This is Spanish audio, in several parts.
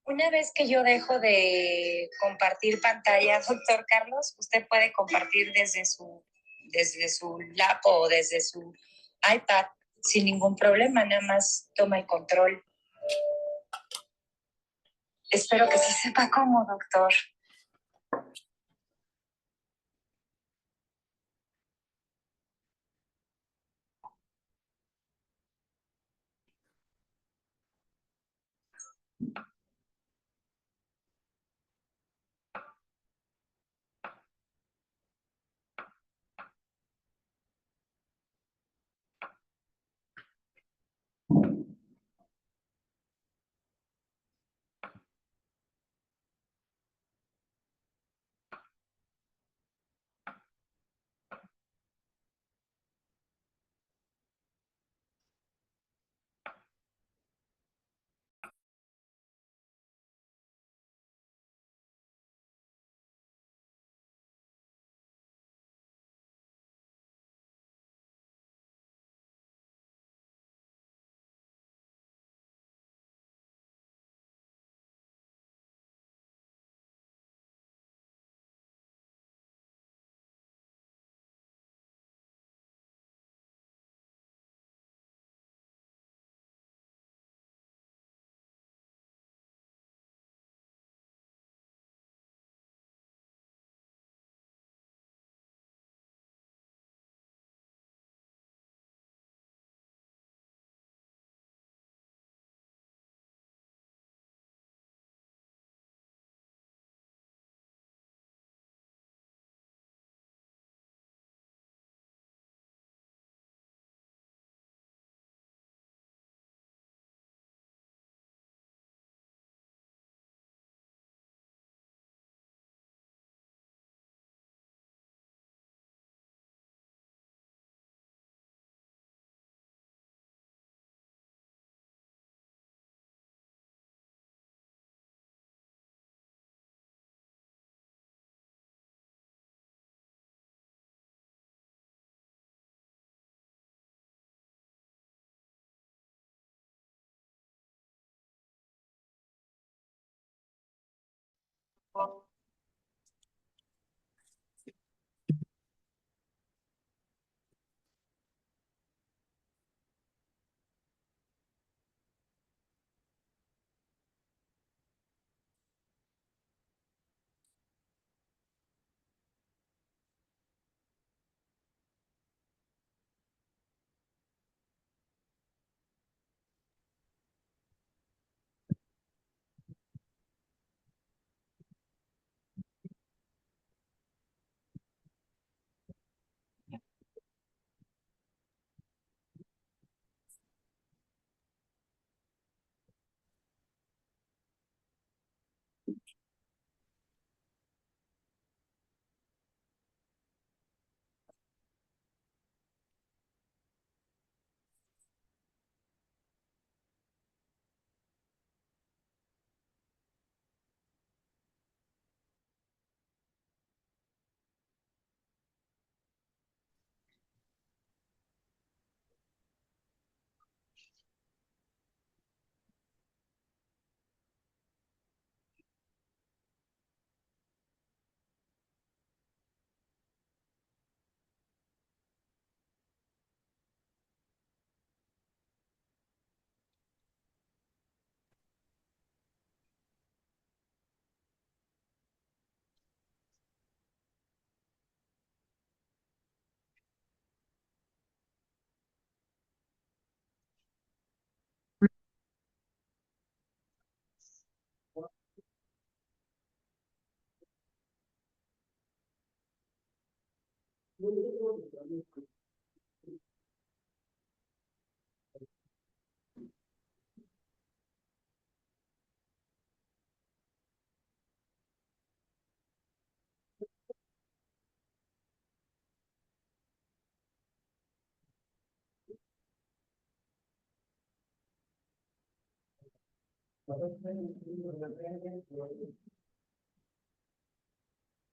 Una vez que yo dejo de compartir pantalla, doctor Carlos, usted puede compartir desde su lap o desde su iPad sin ningún problema, nada más toma el control. Espero que sí sepa cómo, doctor.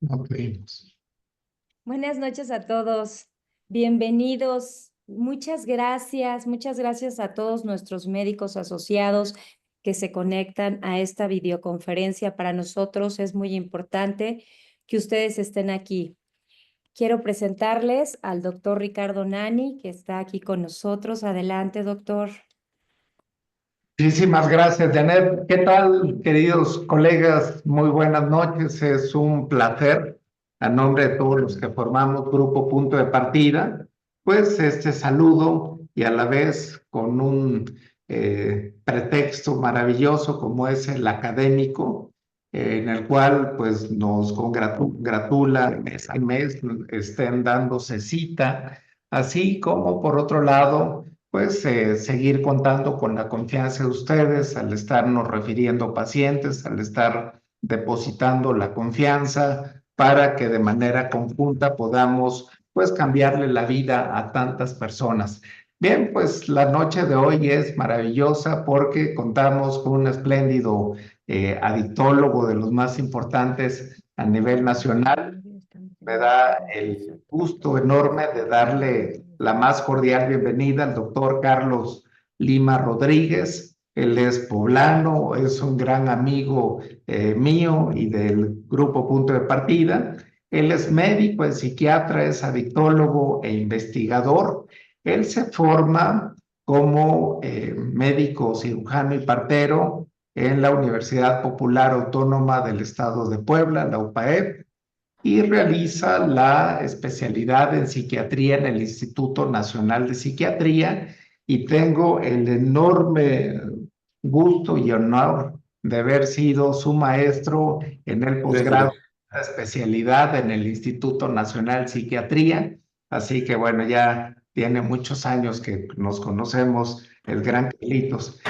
Ok. Buenas noches a todos. Bienvenidos. Muchas gracias a todos nuestros médicos asociados que se conectan a esta videoconferencia. Para nosotros es muy importante que ustedes estén aquí. Quiero presentarles al doctor Ricardo Nani, que está aquí con nosotros. Adelante, doctor. Muchísimas gracias, Janet. ¿Qué tal, queridos colegas? Muy buenas noches. Es un placer, a nombre de todos los que formamos Grupo Punto de Partida, pues este saludo y a la vez con un pretexto maravilloso como es el académico, en el cual pues nos congratula mes a mes, estén dándose cita, así como por otro lado pues seguir contando con la confianza de ustedes al estarnos refiriendo pacientes, al estar depositando la confianza para que de manera conjunta podamos pues cambiarle la vida a tantas personas. Bien, pues la noche de hoy es maravillosa porque contamos con un espléndido adictólogo de los más importantes a nivel nacional. Me da el gusto enorme de darle la más cordial bienvenida al doctor Carlos Lima Rodríguez. Él es poblano, es un gran amigo mío y del Grupo Punto de Partida. Él es médico, es psiquiatra, es adictólogo e investigador. Él se forma como médico cirujano y partero en la Universidad Popular Autónoma del Estado de Puebla, la UPAEP, y realiza la especialidad en psiquiatría en el Instituto Nacional de Psiquiatría, y tengo el enorme gusto y honor de haber sido su maestro en el posgrado de especialidad en el Instituto Nacional de Psiquiatría. Así que bueno, ya tiene muchos años que nos conocemos, el gran Carlitos.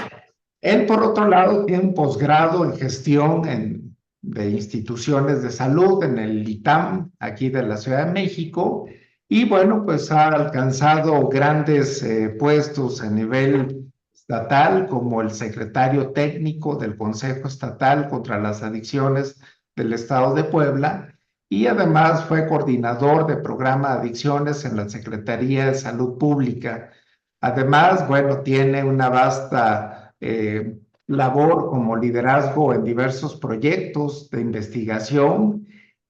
Él, por otro lado, tiene un posgrado en gestión de instituciones de salud en el ITAM, aquí de la Ciudad de México, y bueno, pues ha alcanzado grandes puestos a nivel estatal, como el secretario técnico del Consejo Estatal contra las Adicciones del Estado de Puebla, y además fue coordinador de programa de adicciones en la Secretaría de Salud Pública. Además, bueno, tiene una vasta labor como liderazgo en diversos proyectos de investigación,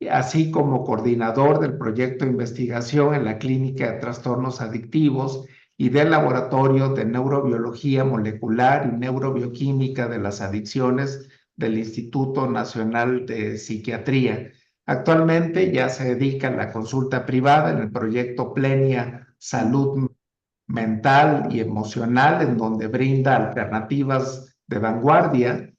así como coordinador del proyecto de investigación en la Clínica de Trastornos Adictivos y del Laboratorio de Neurobiología Molecular y Neurobioquímica de las Adicciones del Instituto Nacional de Psiquiatría. Actualmente ya se dedica a la consulta privada en el proyecto Plenia Salud Mental y Emocional, en donde brinda alternativas de vanguardia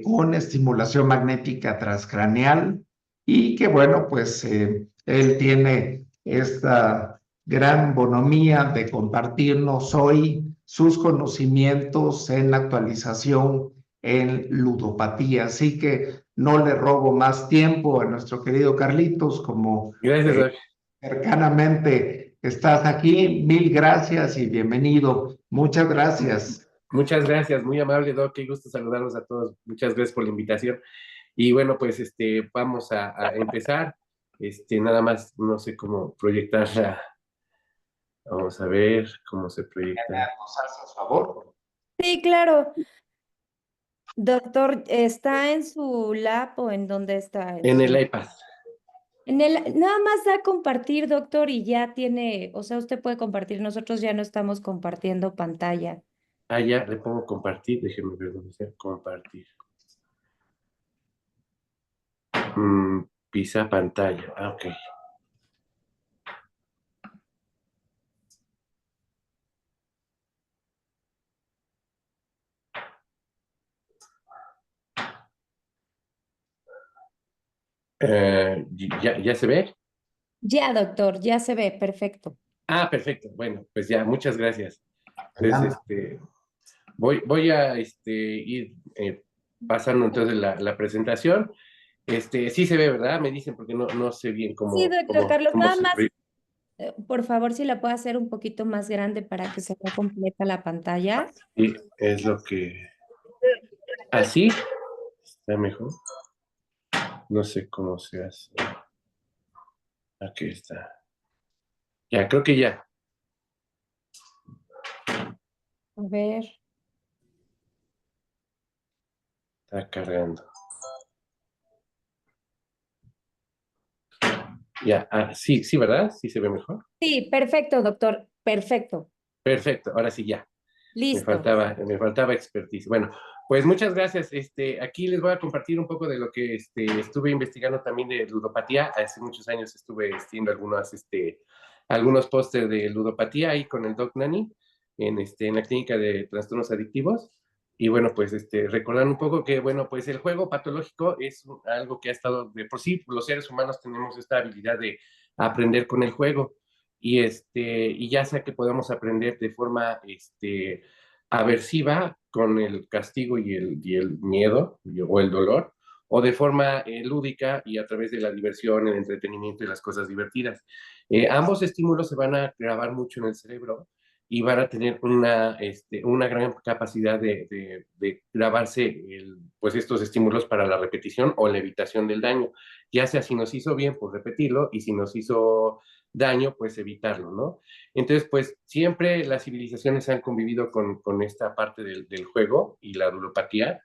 con estimulación magnética transcraneal, y que bueno, pues él tiene esta gran bonomía de compartirnos hoy sus conocimientos en la actualización en ludopatía. Así que no le robo más tiempo a nuestro querido Carlitos, como Gracias, Doc. cercanamente estás aquí. Mil gracias y bienvenido. Muchas gracias. Muchas gracias, muy amable, Doc. Qué gusto saludarlos a todos. Muchas gracias por la invitación. Y bueno, pues vamos a empezar. Nada más, no sé cómo proyectarla. Vamos a ver cómo se proyecta. ¿Nos haces favor? Sí, claro. Doctor, ¿está en su lap o en dónde está? En el iPad. Nada más da compartir, doctor, y ya tiene, o sea, usted puede compartir, nosotros ya no estamos compartiendo pantalla. Ah, ya, le pongo compartir. Déjenme ver dónde está compartir. Pisa pantalla. Ah, ok. ¿Ya se ve? Ya, doctor, ya se ve, perfecto. Ah, perfecto. Bueno, pues ya, muchas gracias. Entonces, voy a ir pasando entonces la presentación. Sí se ve, ¿verdad? Me dicen porque no sé bien Sí, doctor Carlos, cómo nada se más, proyecta. por favor, si la puede hacer un poquito más grande para que se vea completa la pantalla. Sí, es lo que... ¿Así? ¿Está mejor? No sé cómo se hace. Aquí está. Ya, creo que ya. A ver. Está cargando. Ya, sí, sí, ¿verdad? Sí se ve mejor. Sí, perfecto, doctor, perfecto. Perfecto, ahora sí ya. Listo. Me faltaba expertise. Bueno, pues muchas gracias. Aquí les voy a compartir un poco de lo que estuve investigando también de ludopatía. Hace muchos años estuve haciendo algunos pósters de ludopatía ahí con el Doc Nani en la clínica de trastornos adictivos. Y bueno, pues recordar un poco que, bueno, pues el juego patológico es algo que ha estado de por sí, los seres humanos tenemos esta habilidad de aprender con el juego. Y ya sea que podamos aprender de forma aversiva con el castigo y el miedo o el dolor, o de forma lúdica y a través de la diversión, el entretenimiento y las cosas divertidas. Ambos estímulos se van a grabar mucho en el cerebro y van a tener una gran capacidad de grabarse pues estos estímulos para la repetición o la evitación del daño, ya sea si nos hizo bien, pues repetirlo, y si nos hizo daño, pues evitarlo, ¿no? Entonces, pues siempre las civilizaciones han convivido con esta parte del juego y la ludopatía,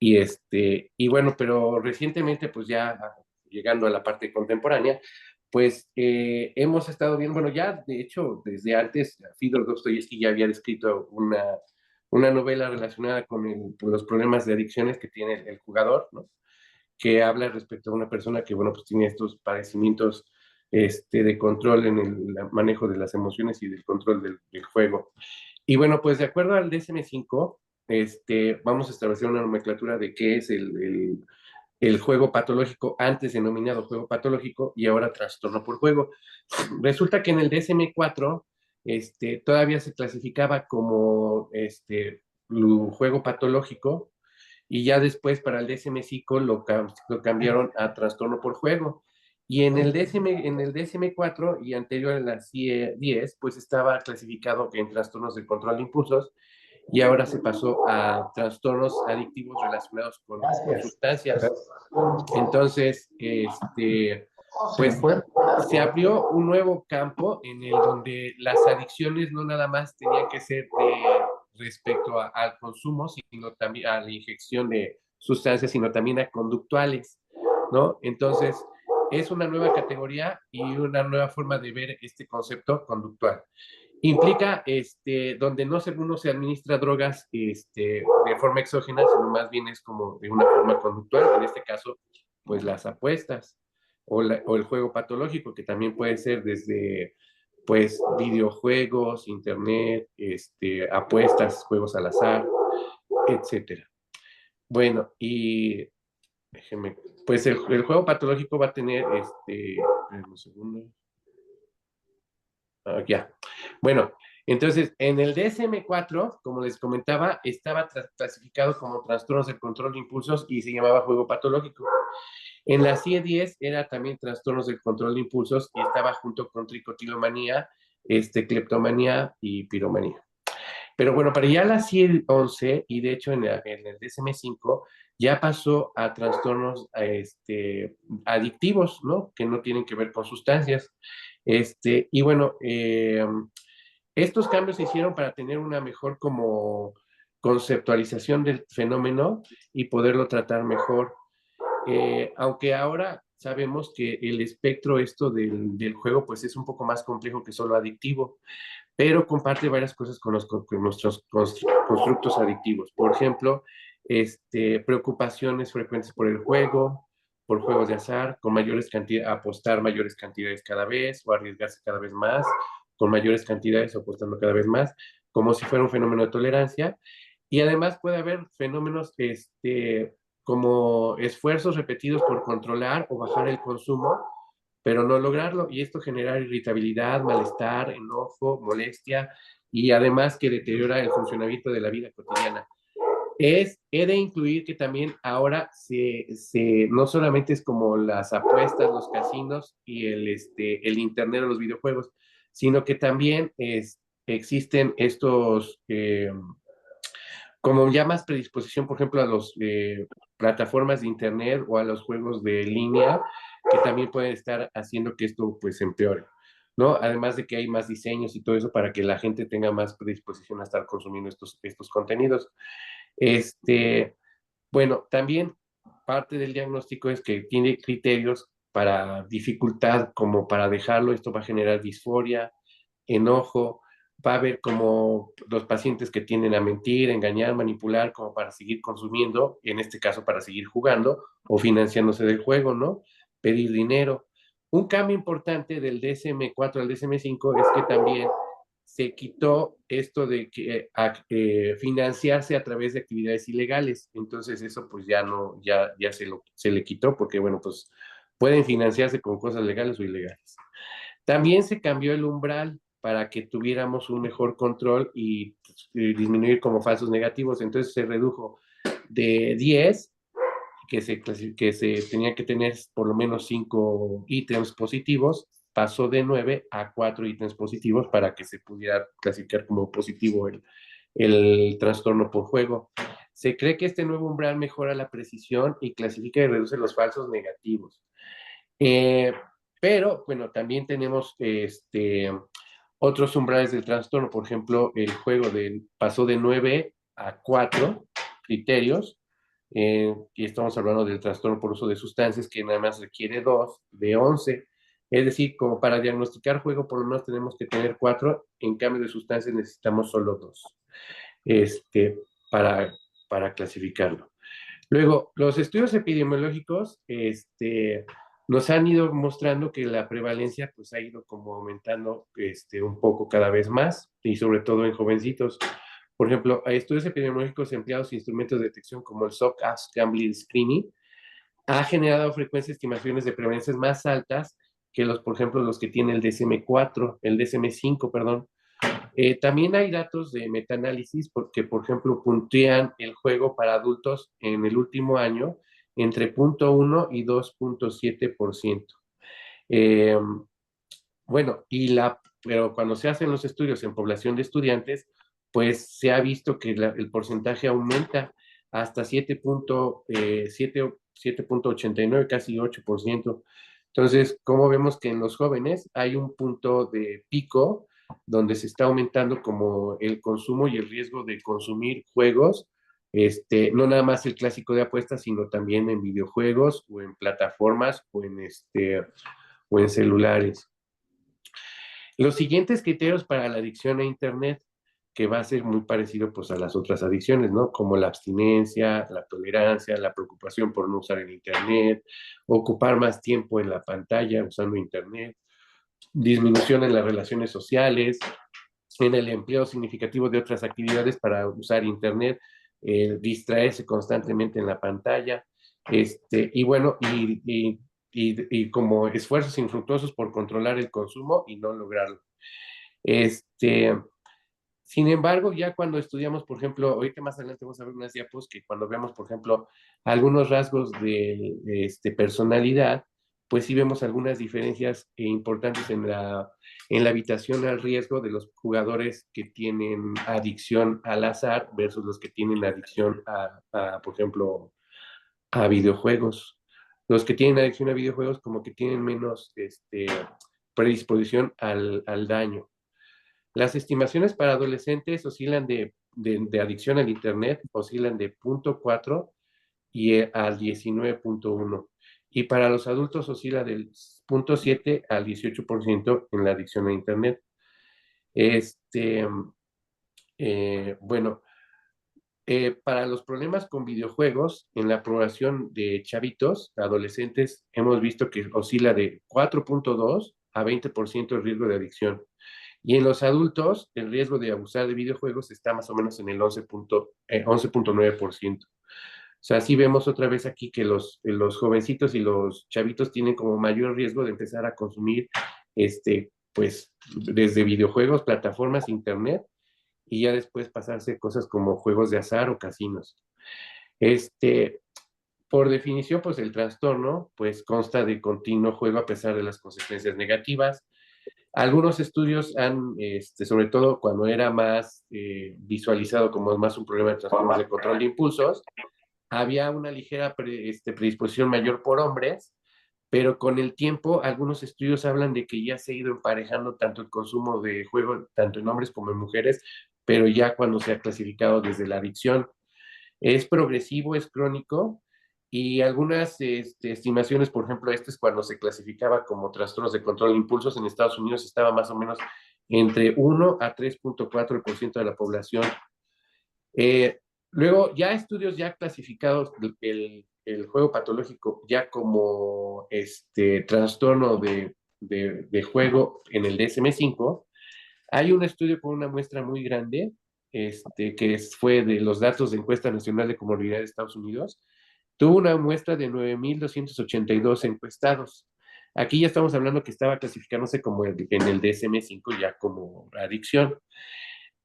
y bueno, pero recientemente, pues ya llegando a la parte contemporánea, pues hemos estado viendo, bueno, ya de hecho, desde antes, Fyodor Dostoyevsky ya había escrito una novela relacionada con los problemas de adicciones que tiene el jugador, ¿no? Que habla respecto a una persona que, bueno, pues tiene estos padecimientos de control en el manejo de las emociones y del control del juego. Y bueno, pues de acuerdo al DSM-5, vamos a establecer una nomenclatura de qué es el juego patológico, antes denominado juego patológico y ahora trastorno por juego. Resulta que en el DSM-4 todavía se clasificaba como juego patológico, y ya después para el DSM-5 lo cambiaron a trastorno por juego. Y en el DSM-4 y anterior en la CIE 10, pues estaba clasificado en trastornos de control de impulsos, y ahora se pasó a trastornos adictivos relacionados con sustancias. Entonces, pues se abrió un nuevo campo en el donde las adicciones no nada más tenían que ser respecto al consumo, sino también a la inyección de sustancias, sino también a conductuales, ¿no? Entonces, es una nueva categoría y una nueva forma de ver este concepto conductual. Implica donde uno se administra drogas de forma exógena, sino más bien es como de una forma conductual, en este caso, pues las apuestas o el juego patológico, que también puede ser desde pues videojuegos, internet, apuestas, juegos al azar, etcétera. Bueno, y déjeme, pues el juego patológico va a tener un segundo. Ya. Bueno, entonces, en el DSM-4, como les comentaba, estaba clasificado como trastornos del control de impulsos y se llamaba juego patológico. En la CIE-10 era también trastornos del control de impulsos y estaba junto con tricotilomanía, cleptomanía y piromanía. Pero bueno, para ya la CIE-11, y de hecho en el DSM-5, ya pasó a trastornos adictivos, ¿no? Que no tienen que ver con sustancias. Y bueno, estos cambios se hicieron para tener una mejor como conceptualización del fenómeno y poderlo tratar mejor. Aunque ahora sabemos que el espectro del juego pues es un poco más complejo que solo adictivo, pero comparte varias cosas con nuestros constructos adictivos. Por ejemplo, preocupaciones frecuentes por el juego, por juegos de azar, con mayores cantidades, apostar mayores cantidades cada vez o arriesgarse cada vez más, con mayores cantidades o apostando cada vez más, como si fuera un fenómeno de tolerancia. Y además puede haber fenómenos como esfuerzos repetidos por controlar o bajar el consumo, pero no lograrlo, y esto genera irritabilidad, malestar, enojo, molestia, y además que deteriora el funcionamiento de la vida cotidiana. He de incluir que también ahora no solamente es como las apuestas, los casinos y el internet o los videojuegos, sino que también existen estos como ya más predisposición, por ejemplo, a las plataformas de internet o a los juegos de línea, que también pueden estar haciendo que esto pues empeore, ¿no? Además de que hay más diseños y todo eso para que la gente tenga más predisposición a estar consumiendo estos contenidos. Bueno, también parte del diagnóstico es que tiene criterios para dificultad, como para dejarlo, esto va a generar disforia, enojo, va a haber como los pacientes que tienden a mentir, engañar, manipular, como para seguir consumiendo, en este caso para seguir jugando o financiándose del juego, ¿no? Pedir dinero. Un cambio importante del DSM-4 al DSM-5 es que también se quitó esto de que financiarse a través de actividades ilegales. Entonces eso pues ya no, ya se le quitó porque bueno, pues pueden financiarse con cosas legales o ilegales. También se cambió el umbral para que tuviéramos un mejor control y disminuir como falsos negativos. Entonces se redujo de 10, que se tenía que tener por lo menos 5 ítems positivos, pasó de 9 a 4 ítems positivos para que se pudiera clasificar como positivo el trastorno por juego. Se cree que este nuevo umbral mejora la precisión y clasifica y reduce los falsos negativos. Eh, pero, bueno, también tenemos otros umbrales del trastorno. Por ejemplo, el juego pasó de 9 a 4 criterios. Y estamos hablando del trastorno por uso de sustancias, que nada más requiere 2 de 11. Es decir, como para diagnosticar juego, por lo menos tenemos que tener 4. En cambio de sustancias necesitamos solo 2 este, para, para clasificarlo. Luego, los estudios epidemiológicos nos han ido mostrando que la prevalencia pues, ha ido como aumentando un poco cada vez más, y sobre todo en jovencitos. Por ejemplo, hay estudios epidemiológicos empleados instrumentos de detección como el SOC-AS Gambling Screening, ha generado frecuencias estimaciones de prevalencias más altas que por ejemplo, los que tiene el DSM-4, el DSM-5, perdón. También hay datos de metaanálisis porque, por ejemplo, puntean el juego para adultos en el último año entre 0.1 y 2.7%. Bueno, pero cuando se hacen los estudios en población de estudiantes, pues se ha visto que el porcentaje aumenta hasta 7.89, casi 8%. Entonces, como vemos que en los jóvenes hay un punto de pico donde se está aumentando como el consumo y el riesgo de consumir juegos, no nada más el clásico de apuestas, sino también en videojuegos o en plataformas o en celulares. Los siguientes criterios para la adicción a Internet, que va a ser muy parecido pues, a las otras adicciones, ¿no? Como la abstinencia, la tolerancia, la preocupación por no usar el Internet, ocupar más tiempo en la pantalla usando Internet, disminución en las relaciones sociales, en el empleo significativo de otras actividades para usar Internet, distraerse constantemente en la pantalla, y bueno, y como esfuerzos infructuosos por controlar el consumo y no lograrlo. Sin embargo, ya cuando estudiamos, por ejemplo, ahorita más adelante vamos a ver unas diapos que cuando veamos, por ejemplo, algunos rasgos de personalidad, pues sí vemos algunas diferencias importantes en la habitación al riesgo de los jugadores que tienen adicción al azar versus los que tienen adicción por ejemplo, a videojuegos. Los que tienen adicción a videojuegos como que tienen menos predisposición al daño. Las estimaciones para adolescentes oscilan de adicción al Internet, oscilan de 0.4 al 19.1. Y para los adultos oscila del 0.7 al 18% en la adicción a Internet. Bueno, para los problemas con videojuegos, en la población de chavitos, adolescentes, hemos visto que oscila de 4.2 a 20% el riesgo de adicción. Y en los adultos, el riesgo de abusar de videojuegos está más o menos en el 11.9%. O sea, sí vemos otra vez aquí que los jovencitos y los chavitos tienen como mayor riesgo de empezar a consumir, pues, desde videojuegos, plataformas, internet, y ya después pasarse cosas como juegos de azar o casinos. Por definición, pues el trastorno, pues consta de continuo juego a pesar de las consecuencias negativas. Algunos estudios han, sobre todo cuando era más visualizado como más un problema de trastornos de control de impulsos, había una ligera predisposición mayor por hombres, pero con el tiempo algunos estudios hablan de que ya se ha ido emparejando tanto el consumo de juego, tanto en hombres como en mujeres, pero ya cuando se ha clasificado desde la adicción. Es progresivo, es crónico, y algunas estimaciones, por ejemplo, este es cuando se clasificaba como trastornos de control de impulsos en Estados Unidos, estaba más o menos entre 1 a 3.4% de la población. Eh, Luego, ya estudios ya clasificados el juego patológico ya como trastorno de juego en el DSM-5. Hay un estudio con una muestra muy grande, fue de los datos de Encuesta Nacional de Comorbilidad de Estados Unidos. Tuvo una muestra de 9.282 encuestados. Aquí ya estamos hablando que estaba clasificándose como en el DSM-5 ya como adicción.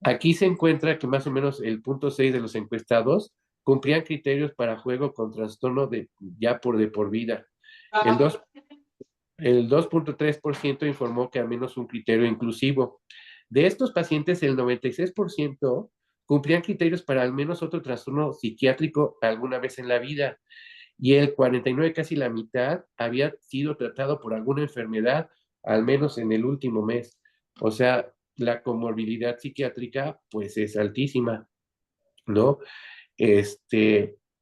Aquí se encuentra que más o menos el 0.6 de los encuestados cumplían criterios para juego con trastorno ya de por vida. El 2, el 2.3% informó que al menos un criterio inclusivo. De estos pacientes, el 96% cumplían criterios para al menos otro trastorno psiquiátrico alguna vez en la vida, y el 49%, casi la mitad, había sido tratado por alguna enfermedad al menos en el último mes. O sea, la comorbilidad psiquiátrica pues es altísima, ¿no?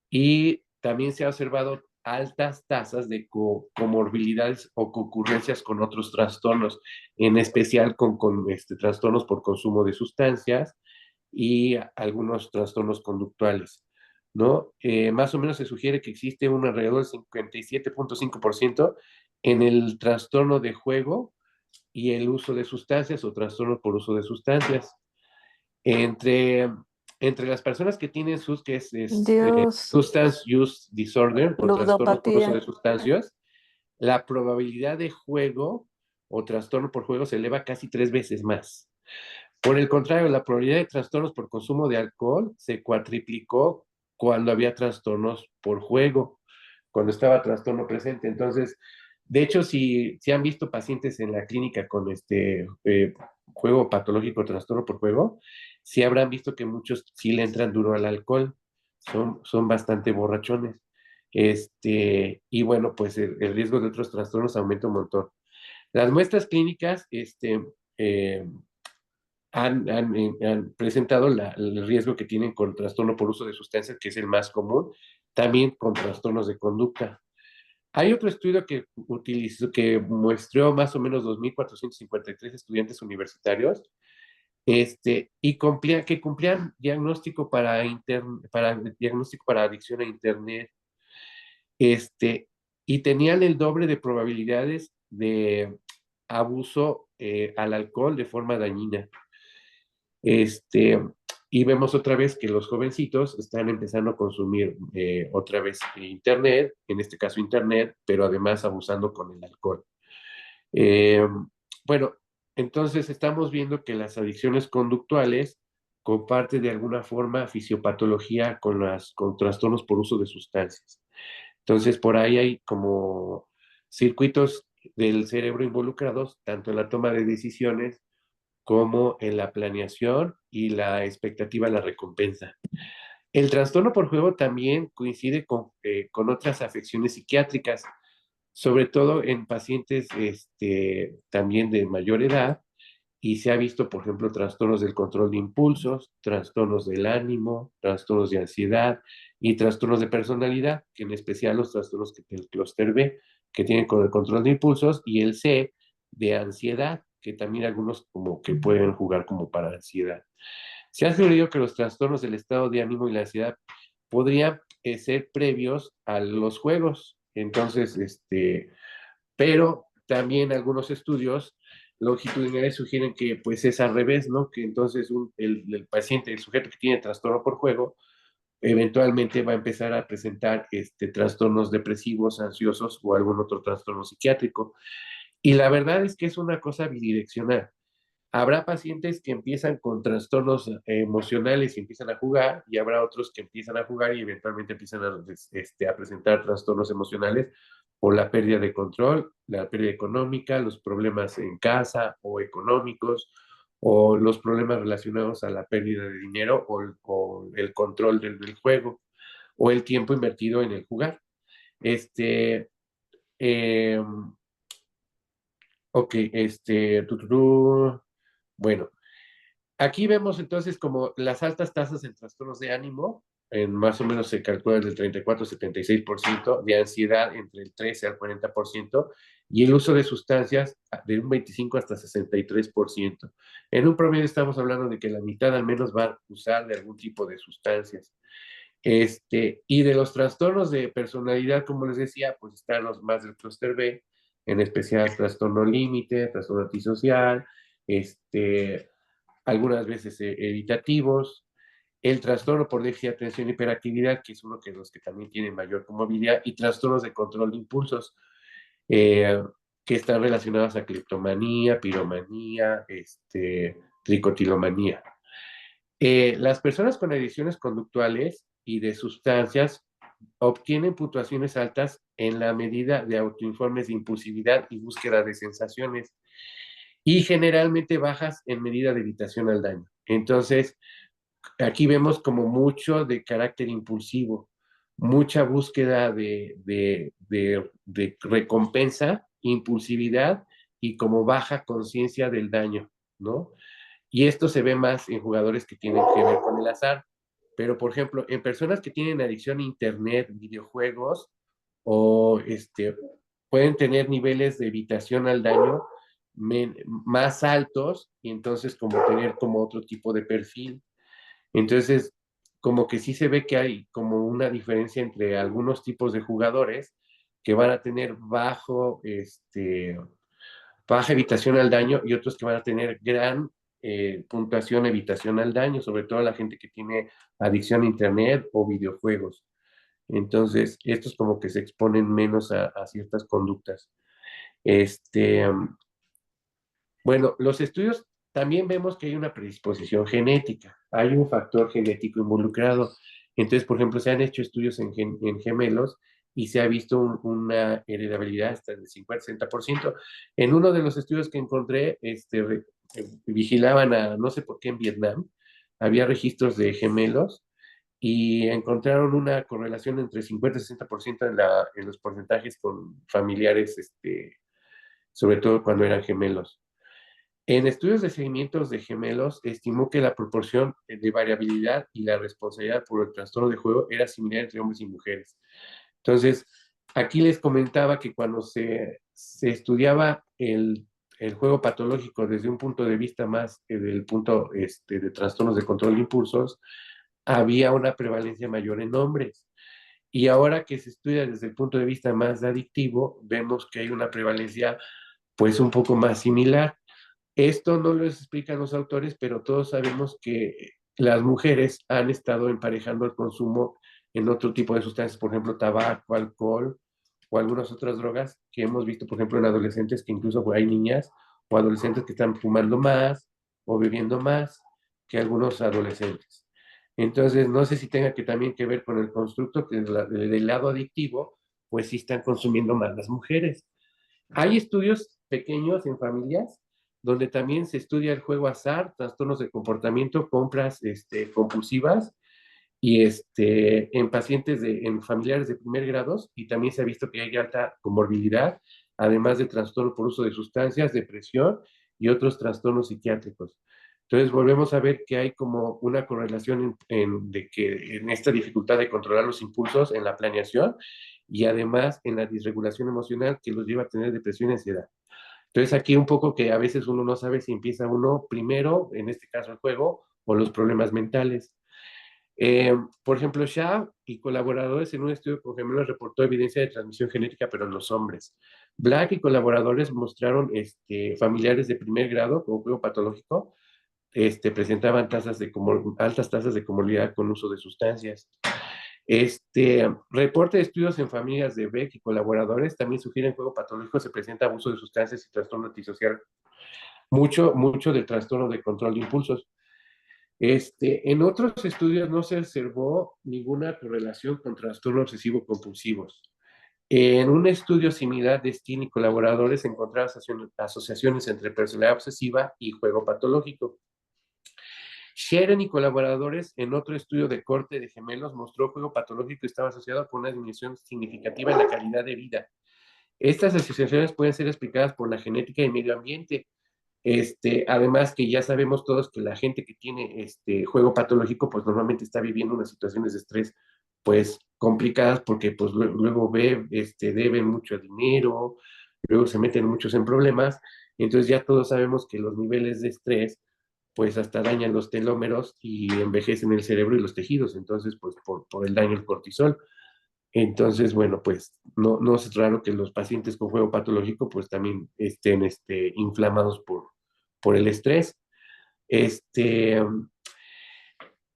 Y también se ha observado altas tasas de comorbilidades o concurrencias con otros trastornos, en especial con trastornos por consumo de sustancias y algunos trastornos conductuales, ¿no? Más o menos se sugiere que existe un alrededor del 57.5% en el trastorno de juego y el uso de sustancias o trastorno por uso de sustancias. Entre, entre las personas que tienen Dios, substance use disorder o trastornos por uso de ludopatía. sustancias, la probabilidad de juego o trastorno por juego se eleva casi 3 veces más. Por el contrario, la probabilidad de trastornos por consumo de alcohol se cuatriplicó cuando había trastornos por juego, cuando estaba trastorno presente. Entonces, de hecho, si han visto pacientes en la clínica con juego patológico, trastorno por juego, sí habrán visto que muchos sí le entran duro al alcohol, son bastante borrachones. Y bueno, pues el riesgo de otros trastornos aumenta un montón. Las muestras clínicas, eh, han presentado el riesgo que tienen con trastorno por uso de sustancias, que es el más común, también con trastornos de conducta. Hay otro estudio que muestró más o menos 2.453 estudiantes universitarios, que cumplían diagnóstico para diagnóstico para adicción a Internet, y tenían el doble de probabilidades de abuso al alcohol de forma dañina. Este, y vemos otra vez que los jovencitos están empezando a consumir otra vez Internet, en este caso Internet, pero además abusando con el alcohol. Eh, bueno, entonces estamos viendo que las adicciones conductuales comparten de alguna forma fisiopatología con trastornos por uso de sustancias. Entonces, por ahí hay como circuitos del cerebro involucrados, tanto en la toma de decisiones como en la planeación y la expectativa de la recompensa. El trastorno por juego también coincide con otras afecciones psiquiátricas, sobre todo en pacientes también de mayor edad, y se ha visto, por ejemplo, trastornos del control de impulsos, trastornos del ánimo, trastornos de ansiedad y trastornos de personalidad, que en especial los trastornos del clúster B, que tienen con el control de impulsos, y el C, de ansiedad, que también algunos como que pueden jugar como para ansiedad. Se ha sugerido que los trastornos del estado de ánimo y la ansiedad podrían ser previos a los juegos. Entonces, pero también algunos estudios longitudinales sugieren que pues es al revés, ¿no? Que entonces el paciente, el sujeto que tiene trastorno por juego, eventualmente va a empezar a presentar trastornos depresivos, ansiosos o algún otro trastorno psiquiátrico. Y la verdad es que es una cosa bidireccional. Habrá pacientes que empiezan con trastornos emocionales y empiezan a jugar, y habrá otros que empiezan a jugar y eventualmente empiezan a presentar trastornos emocionales por la pérdida de control, la pérdida económica, los problemas en casa o económicos, o los problemas relacionados a la pérdida de dinero o el control del juego, o el tiempo invertido en el jugar. Este, eh, ok, bueno, aquí vemos entonces como las altas tasas en trastornos de ánimo en más o menos se calcula del 34-76%, de ansiedad entre el 13 al 40%, y el uso de sustancias de un 25 hasta 63%. En un promedio estamos hablando de que la mitad al menos va a usar de algún tipo de sustancias. Y de los trastornos de personalidad, como les decía, pues están los más del clúster B, en especial trastorno límite, trastorno antisocial, algunas veces evitativos, el trastorno por déficit de atención y hiperactividad, que es uno de los que también tienen mayor comorbilidad, y trastornos de control de impulsos, que están relacionados a cleptomanía, piromanía, tricotilomanía. Las personas con adicciones conductuales y de sustancias obtienen puntuaciones altas en la medida de autoinformes de impulsividad y búsqueda de sensaciones, y generalmente bajas en medida de evitación al daño. Entonces, aquí vemos como mucho de carácter impulsivo, mucha búsqueda de recompensa, impulsividad y como baja conciencia del daño, ¿no? Y esto se ve más en jugadores que tienen que ver con el azar. Pero, por ejemplo, en personas que tienen adicción a internet, videojuegos, o pueden tener niveles de evitación al daño más altos, y entonces como tener como otro tipo de perfil. Entonces, como que sí se ve que hay como una diferencia entre algunos tipos de jugadores que van a tener baja evitación al daño, y otros que van a tener gran puntuación evitación al daño, sobre todo la gente que tiene adicción a internet o videojuegos. Entonces, estos como que se exponen menos a ciertas conductas. Este, bueno, los estudios también vemos que hay una predisposición genética, hay un factor genético involucrado. Entonces, por ejemplo, se han hecho estudios en gemelos y se ha visto una heredabilidad hasta del 50-60%. En uno de los estudios que encontré, vigilaban a, no sé por qué en Vietnam, había registros de gemelos y encontraron una correlación entre 50 y 60% en los porcentajes con familiares, sobre todo cuando eran gemelos. En estudios de seguimientos de gemelos, estimó que la proporción de variabilidad y la responsabilidad por el trastorno de juego era similar entre hombres y mujeres. Entonces, aquí les comentaba que cuando se estudiaba el juego patológico desde un punto de vista más del punto de trastornos de control de impulsos, había una prevalencia mayor en hombres. Y ahora que se estudia desde el punto de vista más adictivo, vemos que hay una prevalencia pues un poco más similar. Esto no lo explican los autores, pero todos sabemos que las mujeres han estado emparejando el consumo en otro tipo de sustancias, por ejemplo, tabaco, alcohol o algunas otras drogas que hemos visto, por ejemplo, en adolescentes, que incluso hay niñas o adolescentes que están fumando más o bebiendo más que algunos adolescentes. Entonces, no sé si tenga que también que ver con el constructo que del lado adictivo, pues sí están consumiendo más las mujeres. Hay estudios pequeños en familias donde también se estudia el juego azar, trastornos de comportamiento, compras compulsivas, y en pacientes en familiares de primer grado, y también se ha visto que hay alta comorbilidad, además de trastorno por uso de sustancias, depresión y otros trastornos psiquiátricos. Entonces volvemos a ver que hay como una correlación de que en esta dificultad de controlar los impulsos en la planeación, y además en la disregulación emocional que los lleva a tener depresión y ansiedad. Entonces aquí un poco que a veces uno no sabe si empieza uno primero, en este caso el juego, o los problemas mentales. Por ejemplo, Shah y colaboradores en un estudio con gemelos reportó evidencia de transmisión genética, pero en los hombres. Black y colaboradores mostraron familiares de primer grado con juego patológico, presentaban altas tasas de comorbilidad con uso de sustancias. Reporte de estudios en familias de Beck y colaboradores también sugieren juego patológico se presenta abuso de sustancias y trastorno antisocial. Mucho del trastorno de control de impulsos. En otros estudios no se observó ninguna correlación con trastornos obsesivo compulsivos. En un estudio similar de Steen y colaboradores encontraron asociaciones entre personalidad obsesiva y juego patológico. Sharon y colaboradores en otro estudio de corte de gemelos mostró juego patológico estaba asociado con una disminución significativa en la calidad de vida. Estas asociaciones pueden ser explicadas por la genética y medio ambiente. Además que ya sabemos todos que la gente que tiene juego patológico, pues normalmente está viviendo unas situaciones de estrés, pues complicadas porque pues luego deben mucho dinero, luego se meten muchos en problemas, entonces ya todos sabemos que los niveles de estrés, pues hasta dañan los telómeros y envejecen el cerebro y los tejidos, entonces pues por el daño del cortisol. Entonces, bueno, pues no es raro que los pacientes con juego patológico pues también estén inflamados por el estrés. Este,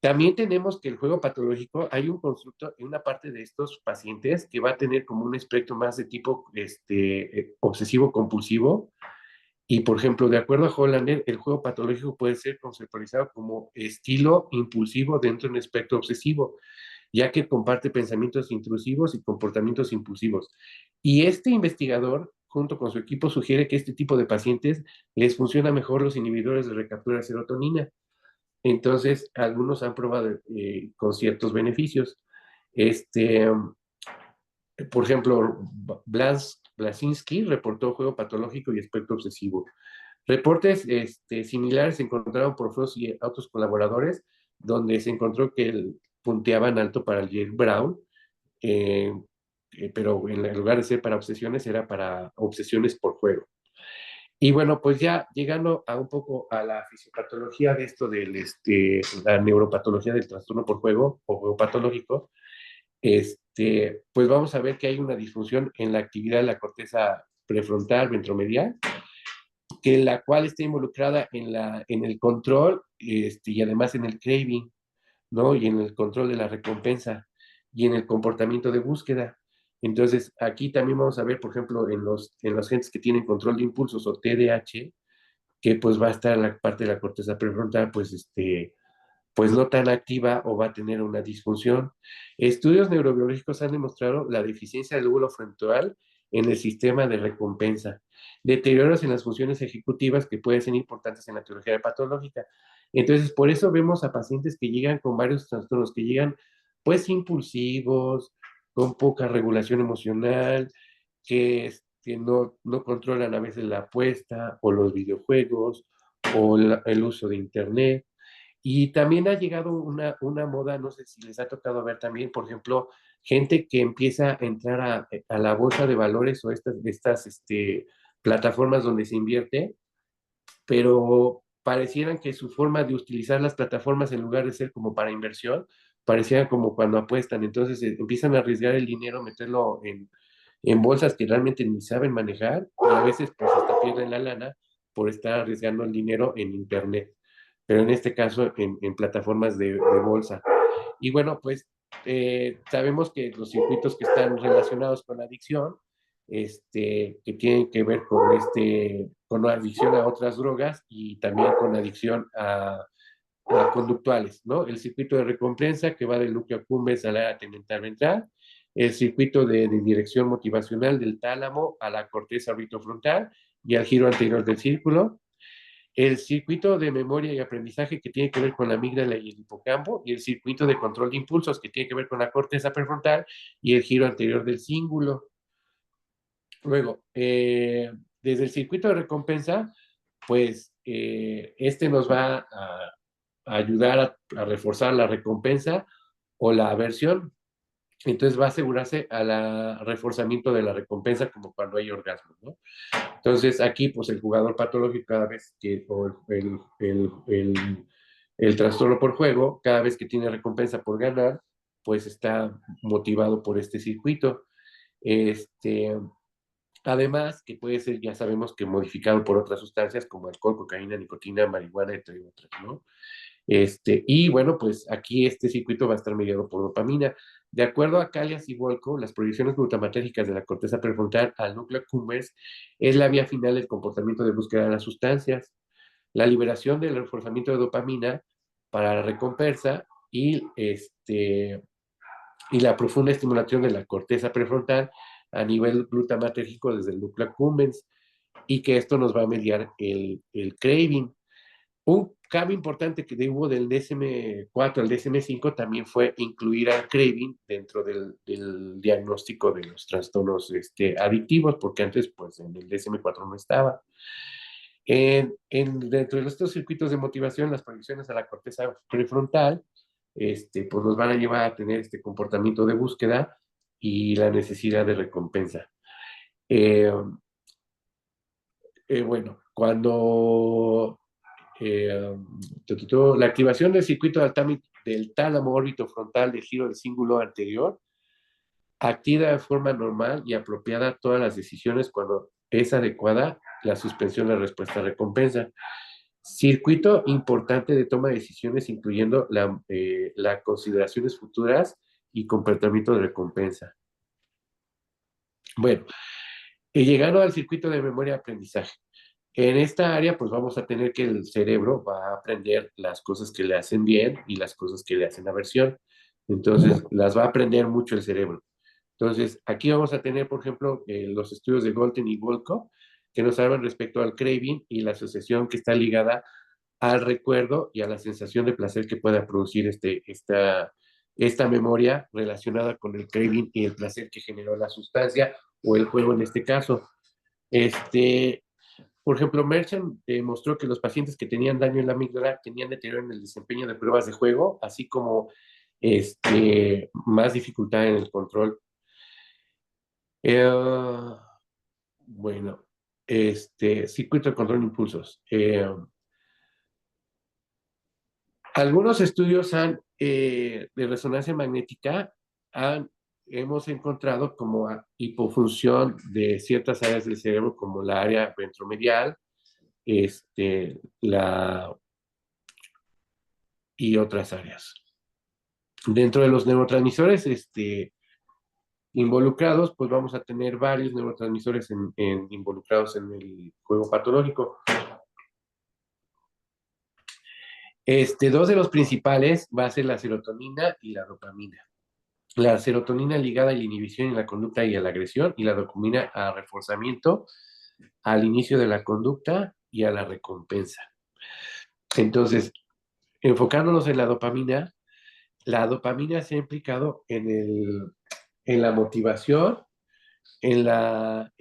También tenemos que el juego patológico, hay un constructo en una parte de estos pacientes que va a tener como un espectro más de tipo obsesivo-compulsivo. Y, por ejemplo, de acuerdo a Hollander, el juego patológico puede ser conceptualizado como estilo impulsivo dentro de un espectro obsesivo, ya que comparte pensamientos intrusivos y comportamientos impulsivos. Y este investigador, junto con su equipo, sugiere que este tipo de pacientes les funciona mejor los inhibidores de recaptura de serotonina. Entonces, algunos han probado con ciertos beneficios. Este, por ejemplo, Blasinski reportó juego patológico y espectro obsesivo. Reportes similares se encontraron por Frost y otros colaboradores, donde se encontró que punteaban alto para el Jake Brown, eh, pero en lugar de ser para obsesiones, era para obsesiones por juego. Y bueno, pues ya llegando a un poco a la fisiopatología de esto la neuropatología del trastorno por juego o juego patológico, pues vamos a ver que hay una disfunción en la actividad de la corteza prefrontal ventromedial, que la cual está involucrada en el control y además en el craving, ¿no? Y en el control de la recompensa y en el comportamiento de búsqueda. Entonces, aquí también vamos a ver, por ejemplo, en los gentes que tienen control de impulsos o TDAH, que pues va a estar la parte de la corteza prefrontal, pues no tan activa o va a tener una disfunción. Estudios neurobiológicos han demostrado la deficiencia del lóbulo frontal en el sistema de recompensa, deterioros en las funciones ejecutivas que pueden ser importantes en la teología patológica. Entonces, por eso vemos a pacientes que llegan con varios trastornos, que llegan pues impulsivos, con poca regulación emocional, que no controlan a veces la apuesta o los videojuegos o el uso de Internet. Y también ha llegado una moda, no sé si les ha tocado ver también, por ejemplo, gente que empieza a entrar a la bolsa de valores o estas plataformas donde se invierte, pero parecieran que su forma de utilizar las plataformas en lugar de ser como para inversión, parecieran como cuando apuestan. Entonces empiezan a arriesgar el dinero, meterlo en bolsas que realmente ni saben manejar y a veces pues hasta pierden la lana por estar arriesgando el dinero en Internet, pero en este caso en plataformas de bolsa. Y bueno, pues sabemos que los circuitos que están relacionados con la adicción, que tienen que ver con la adicción a otras drogas y también con adicción a conductuales, ¿no? El circuito de recompensa que va del núcleo accumbens al área tegmental ventral, el circuito de dirección motivacional del tálamo a la corteza orbitofrontal y al giro anterior del círculo, el circuito de memoria y aprendizaje que tiene que ver con la amígdala y el hipocampo, y el circuito de control de impulsos que tiene que ver con la corteza prefrontal y el giro anterior del cíngulo. Luego, desde el circuito de recompensa, pues nos va a ayudar a reforzar la recompensa o la aversión. Entonces va a asegurarse al reforzamiento de la recompensa como cuando hay orgasmo, ¿no? Entonces aquí pues el jugador patológico cada vez que, o el trastorno por juego, cada vez que tiene recompensa por ganar, pues está motivado por este circuito. Este, Además, que puede ser, ya sabemos que modificado por otras sustancias como alcohol, cocaína, nicotina, marihuana, entre otras, ¿no? Y bueno, pues aquí este circuito va a estar mediado por dopamina. De acuerdo a Calias y Volko, las proyecciones glutamatérgicas de la corteza prefrontal al núcleo accumbens es la vía final del comportamiento de búsqueda de las sustancias. La liberación del reforzamiento de dopamina para la recompensa y la profunda estimulación de la corteza prefrontal a nivel glutamatérgico desde el núcleo accumbens, y que esto nos va a mediar el craving. Un cambio importante que hubo del DSM-4 al DSM-5 también fue incluir al craving dentro del diagnóstico de los trastornos adictivos, porque antes pues en el DSM-4 no estaba. Dentro de estos circuitos de motivación, las proyecciones a la corteza prefrontal, pues nos van a llevar a tener este comportamiento de búsqueda y la necesidad de recompensa. Bueno, cuando la activación del circuito del tálamo órbito frontal de giro del cíngulo anterior activa de forma normal y apropiada todas las decisiones cuando es adecuada la suspensión de la respuesta recompensa. Circuito importante de toma de decisiones, incluyendo las consideraciones futuras y comportamiento de recompensa. Bueno, llegando al circuito de memoria de aprendizaje. En esta área, pues vamos a tener que el cerebro va a aprender las cosas que le hacen bien y las cosas que le hacen aversión. Entonces, las va a aprender mucho el cerebro. Entonces, aquí vamos a tener, por ejemplo, los estudios de Galton y Volkow, que nos hablan respecto al craving y la asociación que está ligada al recuerdo y a la sensación de placer que pueda producir esta memoria relacionada con el craving y el placer que generó la sustancia o el juego en este caso. Por ejemplo, Merchant mostró que los pacientes que tenían daño en la amígdala tenían deterioro en el desempeño de pruebas de juego, así como más dificultad en el control. Bueno, circuito de control de impulsos. Algunos estudios de resonancia magnética hemos encontrado como hipofunción de ciertas áreas del cerebro, como la área ventromedial, y otras áreas. Dentro de los neurotransmisores involucrados, pues vamos a tener varios neurotransmisores involucrados en el juego patológico. Dos de los principales va a ser la serotonina y la dopamina. La serotonina ligada a la inhibición y la conducta y a la agresión, y la dopamina a reforzamiento, al inicio de la conducta y a la recompensa. Entonces, enfocándonos en la dopamina se ha implicado en la motivación, en la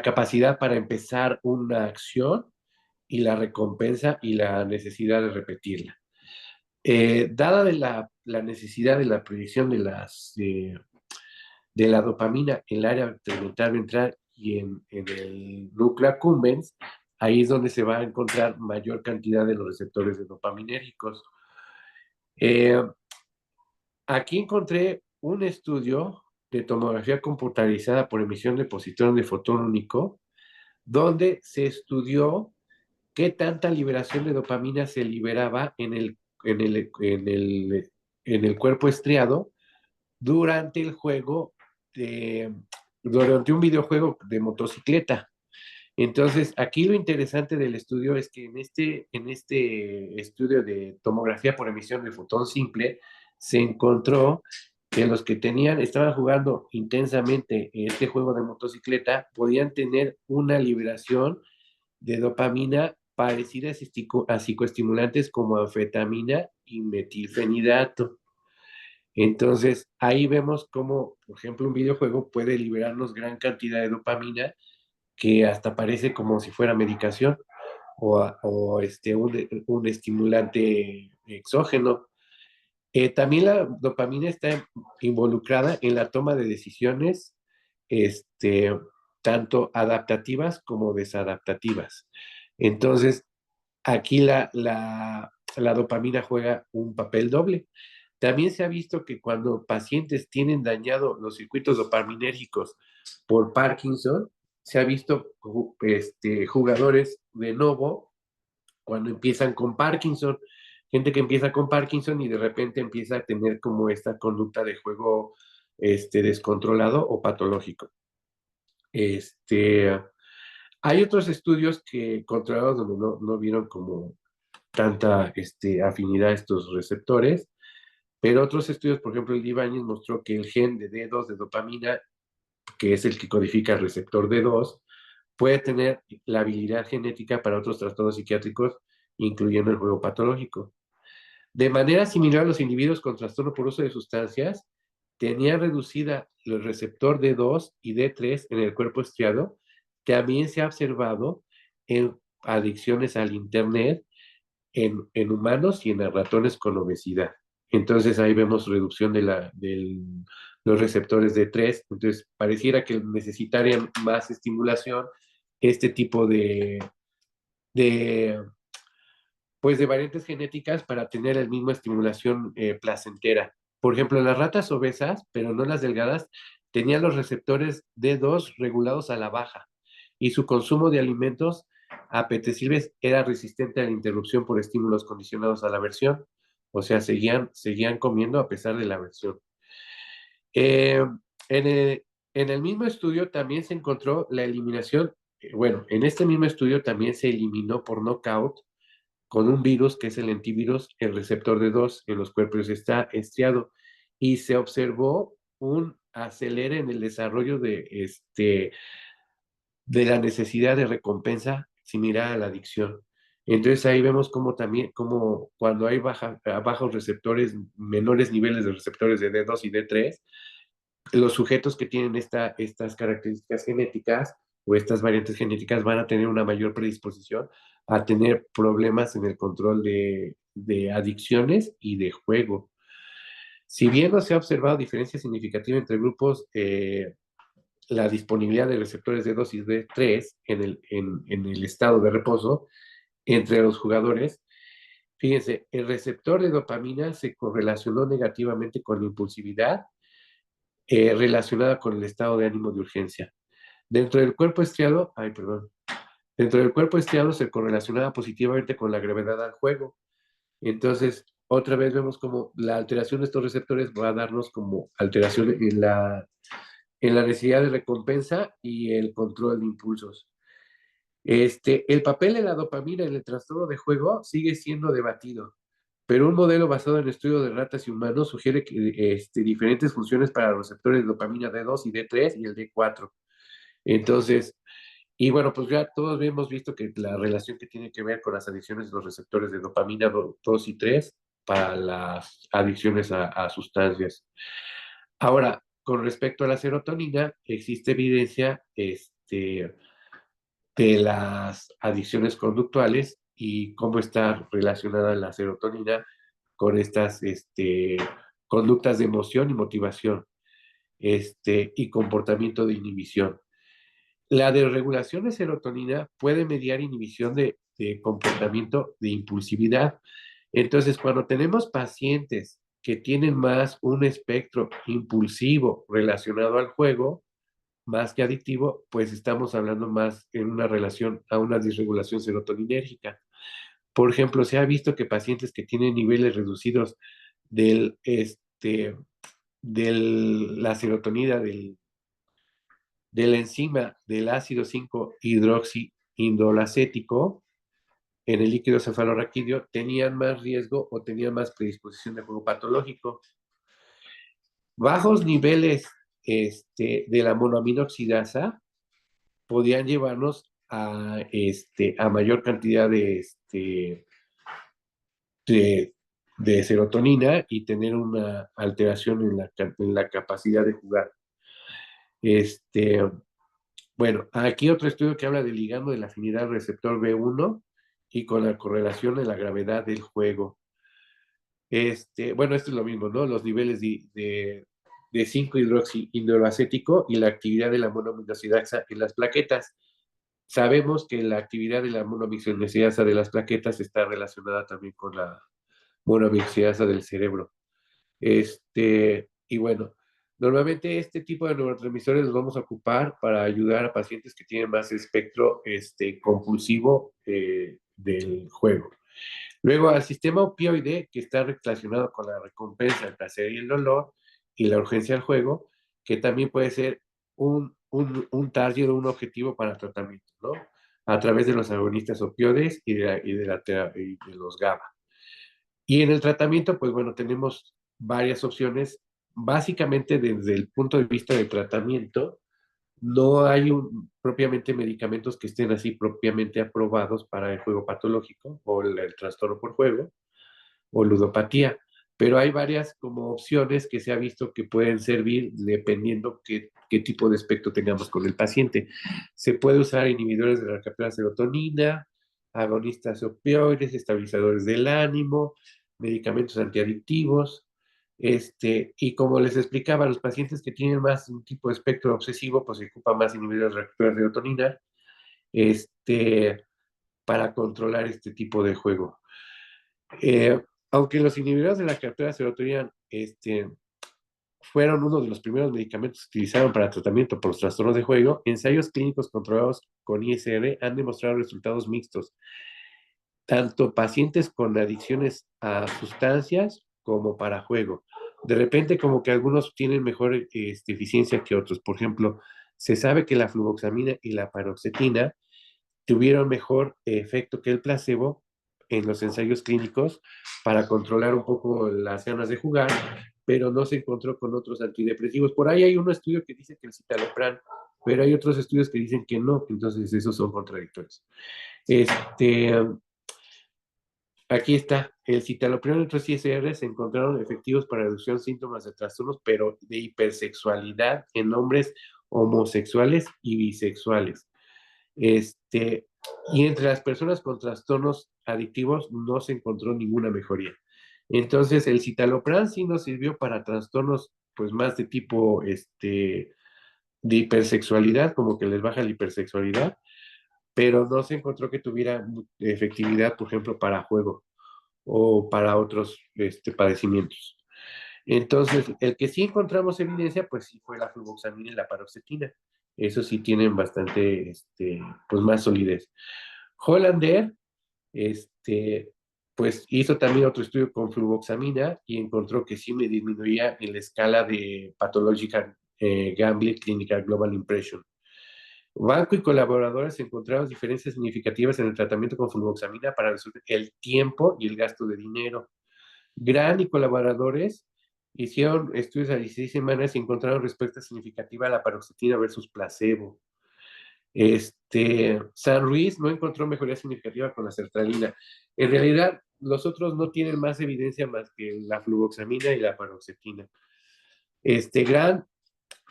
capacidad para empezar una acción y la recompensa y la necesidad de repetirla. Dada de la necesidad de la proyección de la dopamina en el área tegmental ventral y en el núcleo accumbens, ahí es donde se va a encontrar mayor cantidad de los receptores de dopaminérgicos. Aquí encontré un estudio de tomografía computarizada por emisión de positón de fotón único, donde se estudió qué tanta liberación de dopamina se liberaba en el cuerpo estriado durante el juego, durante un videojuego de motocicleta. Entonces, aquí lo interesante del estudio es que en este estudio de tomografía por emisión de fotón simple, se encontró que los que estaban jugando intensamente este juego de motocicleta podían tener una liberación de dopamina parecida a psicoestimulantes como anfetamina y metilfenidato. Entonces, ahí vemos cómo, por ejemplo, un videojuego puede liberarnos gran cantidad de dopamina que hasta parece como si fuera medicación o un estimulante exógeno. También la dopamina está involucrada en la toma de decisiones, tanto adaptativas como desadaptativas. Entonces, aquí la dopamina juega un papel doble. También se ha visto que cuando pacientes tienen dañado los circuitos dopaminérgicos por Parkinson, se ha visto jugadores de novo cuando empiezan con Parkinson, gente que empieza con Parkinson y de repente empieza a tener como esta conducta de juego descontrolado o patológico. Hay otros estudios controlados donde no vieron como tanta afinidad a estos receptores, pero otros estudios, por ejemplo, el de Ibáñez mostró que el gen de D2 de dopamina, que es el que codifica el receptor D2, puede tener la habilidad genética para otros trastornos psiquiátricos, incluyendo el juego patológico. De manera similar, los individuos con trastorno por uso de sustancias tenían reducida el receptor D2 y D3 en el cuerpo estriado también se ha observado en adicciones al Internet en humanos y en ratones con obesidad. Entonces ahí vemos reducción de los receptores D3. Entonces pareciera que necesitarían más estimulación este tipo de, pues de variantes genéticas para tener la misma estimulación placentera. Por ejemplo, las ratas obesas, pero no las delgadas, tenían los receptores D2 regulados a la baja y su consumo de alimentos apetecibles era resistente a la interrupción por estímulos condicionados a la aversión. O sea, seguían comiendo a pesar de la aversión. Eh, en el mismo estudio también se encontró la eliminación, bueno, en este mismo estudio también se eliminó por knockout con un virus que es el antivirus, el receptor D2 en los cuerpos está estriado y se observó un acelere en el desarrollo de la necesidad de recompensa similar a la adicción. Entonces ahí vemos como también, como cuando hay bajos receptores, menores niveles de receptores de D2 y D3, los sujetos que tienen estas características genéticas o estas variantes genéticas van a tener una mayor predisposición a tener problemas en el control de adicciones y de juego. Si bien no se ha observado diferencia significativa entre grupos, la disponibilidad de receptores de dosis de 3 en el estado de reposo entre los jugadores, fíjense, el receptor de dopamina se correlacionó negativamente con la impulsividad relacionada con el estado de ánimo de urgencia. Dentro del cuerpo estriado, dentro del cuerpo estriado se correlacionaba positivamente con la gravedad al juego. Entonces, otra vez vemos como la alteración de estos receptores va a darnos como alteración en la necesidad de recompensa y el control de impulsos. El papel de la dopamina en el trastorno de juego sigue siendo debatido, pero un modelo basado en estudios de ratas y humanos sugiere que diferentes funciones para los receptores de dopamina D2 y D3 y el D4. Entonces, y bueno, pues ya todos hemos visto que la relación que tiene que ver con las adicciones de los receptores de dopamina 2 y 3 para las adicciones a sustancias. Ahora, con respecto a la serotonina, existe evidencia de las adicciones conductuales y cómo está relacionada la serotonina con estas conductas de emoción y motivación y comportamiento de inhibición. La desregulación de serotonina puede mediar inhibición de comportamiento de impulsividad. Entonces, cuando tenemos pacientes que tienen más un espectro impulsivo relacionado al juego, más que adictivo, pues estamos hablando más en una relación a una disregulación serotoninérgica. Por ejemplo, se ha visto que pacientes que tienen niveles reducidos del, la serotonina, de la enzima del ácido 5-hidroxiindolacético en el líquido cefalorraquídeo, tenían más riesgo o tenían más predisposición de juego patológico. Bajos niveles de la monoamina oxidasa podían llevarnos a mayor cantidad de serotonina y tener una alteración en la capacidad de jugar. Bueno, aquí otro estudio que habla del ligando de la afinidad receptor B1 y con la correlación de la gravedad del juego. Bueno, esto es lo mismo, ¿no? Los niveles de 5-hidroxiindolacético y la actividad de la monoaminoxidasa en las plaquetas. Sabemos que la actividad de la monoaminoxidasa de las plaquetas está relacionada también con la monoaminoxidasa del cerebro. Y bueno, normalmente este tipo de neurotransmisores los vamos a ocupar para ayudar a pacientes que tienen más espectro compulsivo del juego. Luego al sistema opioide, que está relacionado con la recompensa, el placer y el dolor, y la urgencia del juego, que también puede ser un target o un objetivo para tratamiento, ¿no? A través de los agonistas opioides y de los GABA. Y en el tratamiento, pues bueno, tenemos varias opciones. Básicamente, desde el punto de vista del tratamiento, no hay propiamente medicamentos que estén así propiamente aprobados para el juego patológico o el trastorno por juego o ludopatía. pero hay varias como opciones que se ha visto que pueden servir dependiendo qué tipo de espectro tengamos con el paciente. Se puede usar inhibidores de la captura de serotonina, agonistas opioides, estabilizadores del ánimo, medicamentos antiadictivos. Y como les explicaba, los pacientes que tienen más un tipo de espectro obsesivo, pues se ocupa más inhibidores de la captura de serotonina, para controlar este tipo de juego. Eh, Aunque los inhibidores de la captura de serotonina fueron uno de los primeros medicamentos que utilizaron para tratamiento por los trastornos de juego, ensayos clínicos controlados con ISR han demostrado resultados mixtos, tanto pacientes con adicciones a sustancias como para juego. De repente, como que algunos tienen mejor eficiencia que otros. Por ejemplo, se sabe que la fluvoxamina y la paroxetina tuvieron mejor efecto que el placebo en los ensayos clínicos para controlar un poco las ganas de jugar, pero no se encontró con otros antidepresivos. Por ahí hay un estudio que dice que el citalopram, pero hay otros estudios que dicen que no, entonces esos son contradictorios. Aquí está, el citalopram y otros ISR se encontraron efectivos para reducción de síntomas de trastornos, pero de hipersexualidad en hombres homosexuales y bisexuales. Y entre las personas con trastornos adictivos no se encontró ninguna mejoría. Entonces, el citalopram sí nos sirvió para trastornos, pues más de tipo, de hipersexualidad, como que les baja la hipersexualidad, pero no se encontró que tuviera efectividad, por ejemplo, para juego o para otros padecimientos. Entonces, el que sí encontramos evidencia, pues sí fue la fluvoxamina y la paroxetina. Eso sí tienen bastante, pues más solidez. Hollander, pues hizo también otro estudio con fluvoxamina y encontró que sí me disminuía en la escala de Pathological Gambling Clinical Global Impression. Banco y colaboradores encontraron diferencias significativas en el tratamiento con fluvoxamina para resolver el tiempo y el gasto de dinero. Gran y colaboradores hicieron estudios a 16 semanas y encontraron respuesta significativa a la paroxetina versus placebo. San Ruiz no encontró mejoría significativa con la sertralina. En realidad, los otros no tienen más evidencia más que la fluvoxamina y la paroxetina. Gran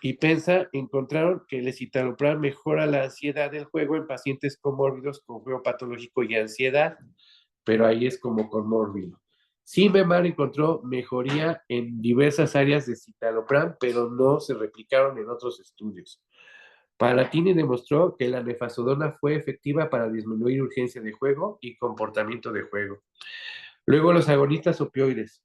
y Pensa encontraron que el escitalopram mejora la ansiedad del juego en pacientes comórbidos con juego patológico y ansiedad, pero ahí es como comórbido. Zimmerman encontró mejoría en diversas áreas de citalopram, pero no se replicaron en otros estudios. Palatini demostró que la nefazodona fue efectiva para disminuir urgencia de juego y comportamiento de juego. Luego los agonistas opioides.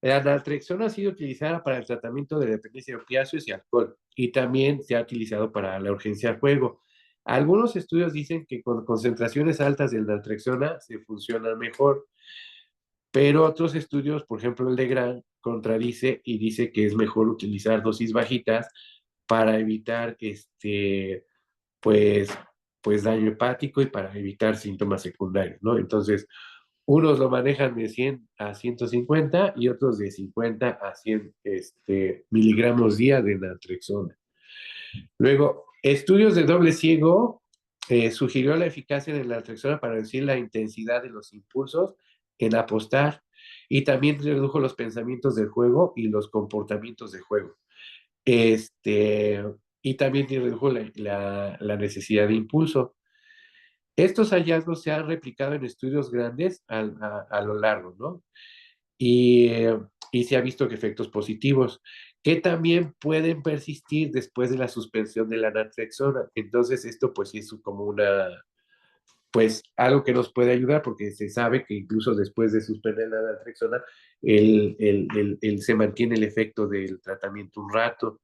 La naltrexona ha sido utilizada para el tratamiento de dependencia de opiáceos y alcohol, y también se ha utilizado para la urgencia al juego. Algunos estudios dicen que con concentraciones altas de naltrexona se funciona mejor, pero otros estudios, por ejemplo el de Gran, contradice y dice que es mejor utilizar dosis bajitas para evitar pues, pues daño hepático y para evitar síntomas secundarios, ¿no? Entonces, unos lo manejan de 100 a 150 y otros de 50 a 100 miligramos día de naltrexona. Luego, estudios de doble ciego sugirió la eficacia de la naltrexona para reducir la intensidad de los impulsos en apostar y también redujo los pensamientos del juego y los comportamientos de juego. Y también redujo la necesidad de impulso. Estos hallazgos se han replicado en estudios grandes a lo largo, ¿no? Y se ha visto que efectos positivos, que también pueden persistir después de la suspensión de la naltrexona. Entonces, esto pues es como pues algo que nos puede ayudar porque se sabe que incluso después de suspender la naltrexona, se mantiene el efecto del tratamiento un rato.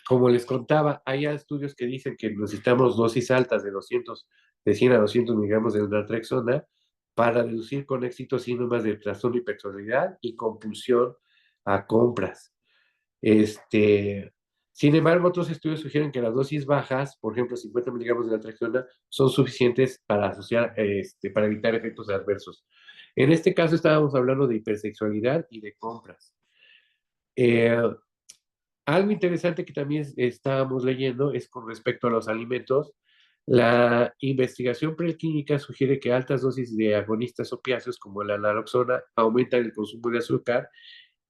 Como les contaba, hay estudios que dicen que necesitamos dosis altas de 100 a 200 miligramos de naltrexona para reducir con éxito síntomas de trastorno de hiperactividad y compulsión a compras. Sin embargo, otros estudios sugieren que las dosis bajas, por ejemplo, 50 miligramos de naltrexona, son suficientes para para evitar efectos adversos. En este caso estábamos hablando de hipersexualidad y de compras. Algo interesante que también estábamos leyendo es con respecto a los alimentos. La investigación preclínica sugiere que altas dosis de agonistas opiáceos como la naloxona aumentan el consumo de azúcar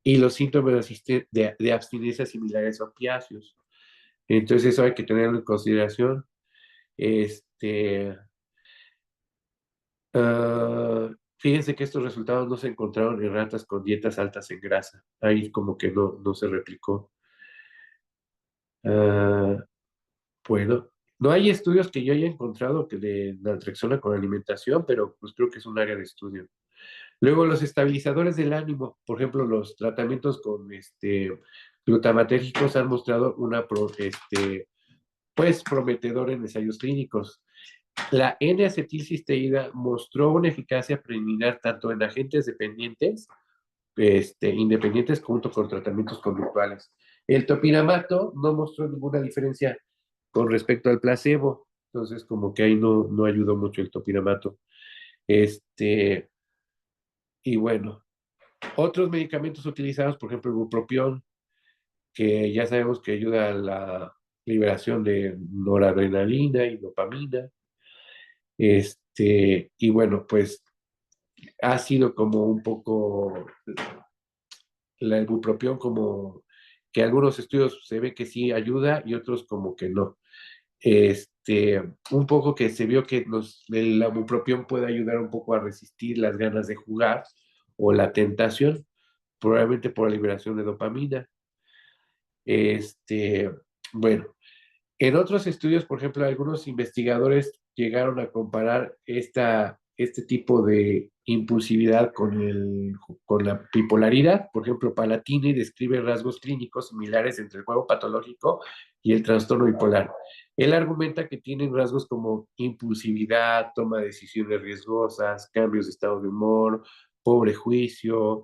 y los síntomas de abstinencia similares a opiáceos. Entonces eso hay que tenerlo en consideración. Fíjense que estos resultados no se encontraron en ratas con dietas altas en grasa. Ahí como que no se replicó. Ah, bueno, no hay estudios que yo haya encontrado que de naltrexona con alimentación, pero pues creo que es un área de estudio. Luego, los estabilizadores del ánimo, por ejemplo, los tratamientos con glutamatérgicos han mostrado pues prometedor en ensayos clínicos. La N-acetilcisteína mostró una eficacia preliminar tanto en agentes independientes junto con tratamientos conductuales. El topiramato no mostró ninguna diferencia con respecto al placebo, entonces como que ahí no ayudó mucho el topiramato. Y bueno, otros medicamentos utilizados, por ejemplo, el bupropión, que ya sabemos que ayuda a la liberación de noradrenalina y dopamina. Y bueno, pues ha sido como un poco el bupropión como que algunos estudios se ve que sí ayuda y otros como que no. Un poco que se vio que el bupropión puede ayudar un poco a resistir las ganas de jugar o la tentación, probablemente por la liberación de dopamina. Bueno, en otros estudios, por ejemplo, algunos investigadores llegaron a comparar este tipo de impulsividad con la bipolaridad. Por ejemplo, Palatini describe rasgos clínicos similares entre el juego patológico y el trastorno bipolar. Él argumenta que tienen rasgos como impulsividad, toma de decisiones riesgosas, cambios de estado de humor, pobre juicio,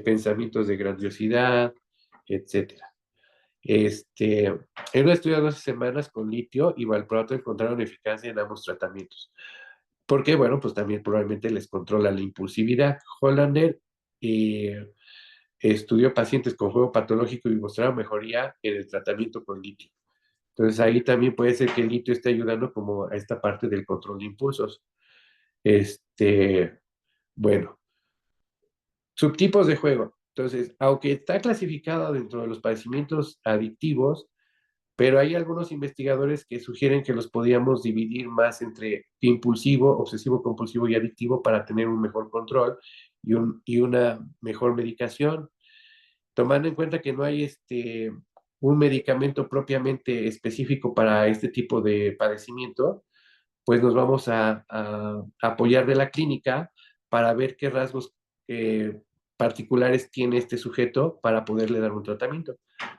pensamientos de grandiosidad, etcétera. En un estudio de 12 semanas con litio y valproato encontraron eficacia en ambos tratamientos. Porque, bueno, pues también probablemente les controla la impulsividad. Hollander estudió pacientes con juego patológico y mostraron mejoría en el tratamiento con litio. Entonces ahí también puede ser que el litio esté ayudando como a esta parte del control de impulsos. Bueno, subtipos de juego. Entonces, aunque está clasificado dentro de los padecimientos adictivos, pero hay algunos investigadores que sugieren que los podíamos dividir más entre impulsivo, obsesivo compulsivo y adictivo para tener un mejor control y una mejor medicación, tomando en cuenta que no hay un medicamento propiamente específico para este tipo de padecimiento, pues nos vamos a apoyar de la clínica para ver qué rasgos particulares tiene este sujeto para poderle dar un tratamiento.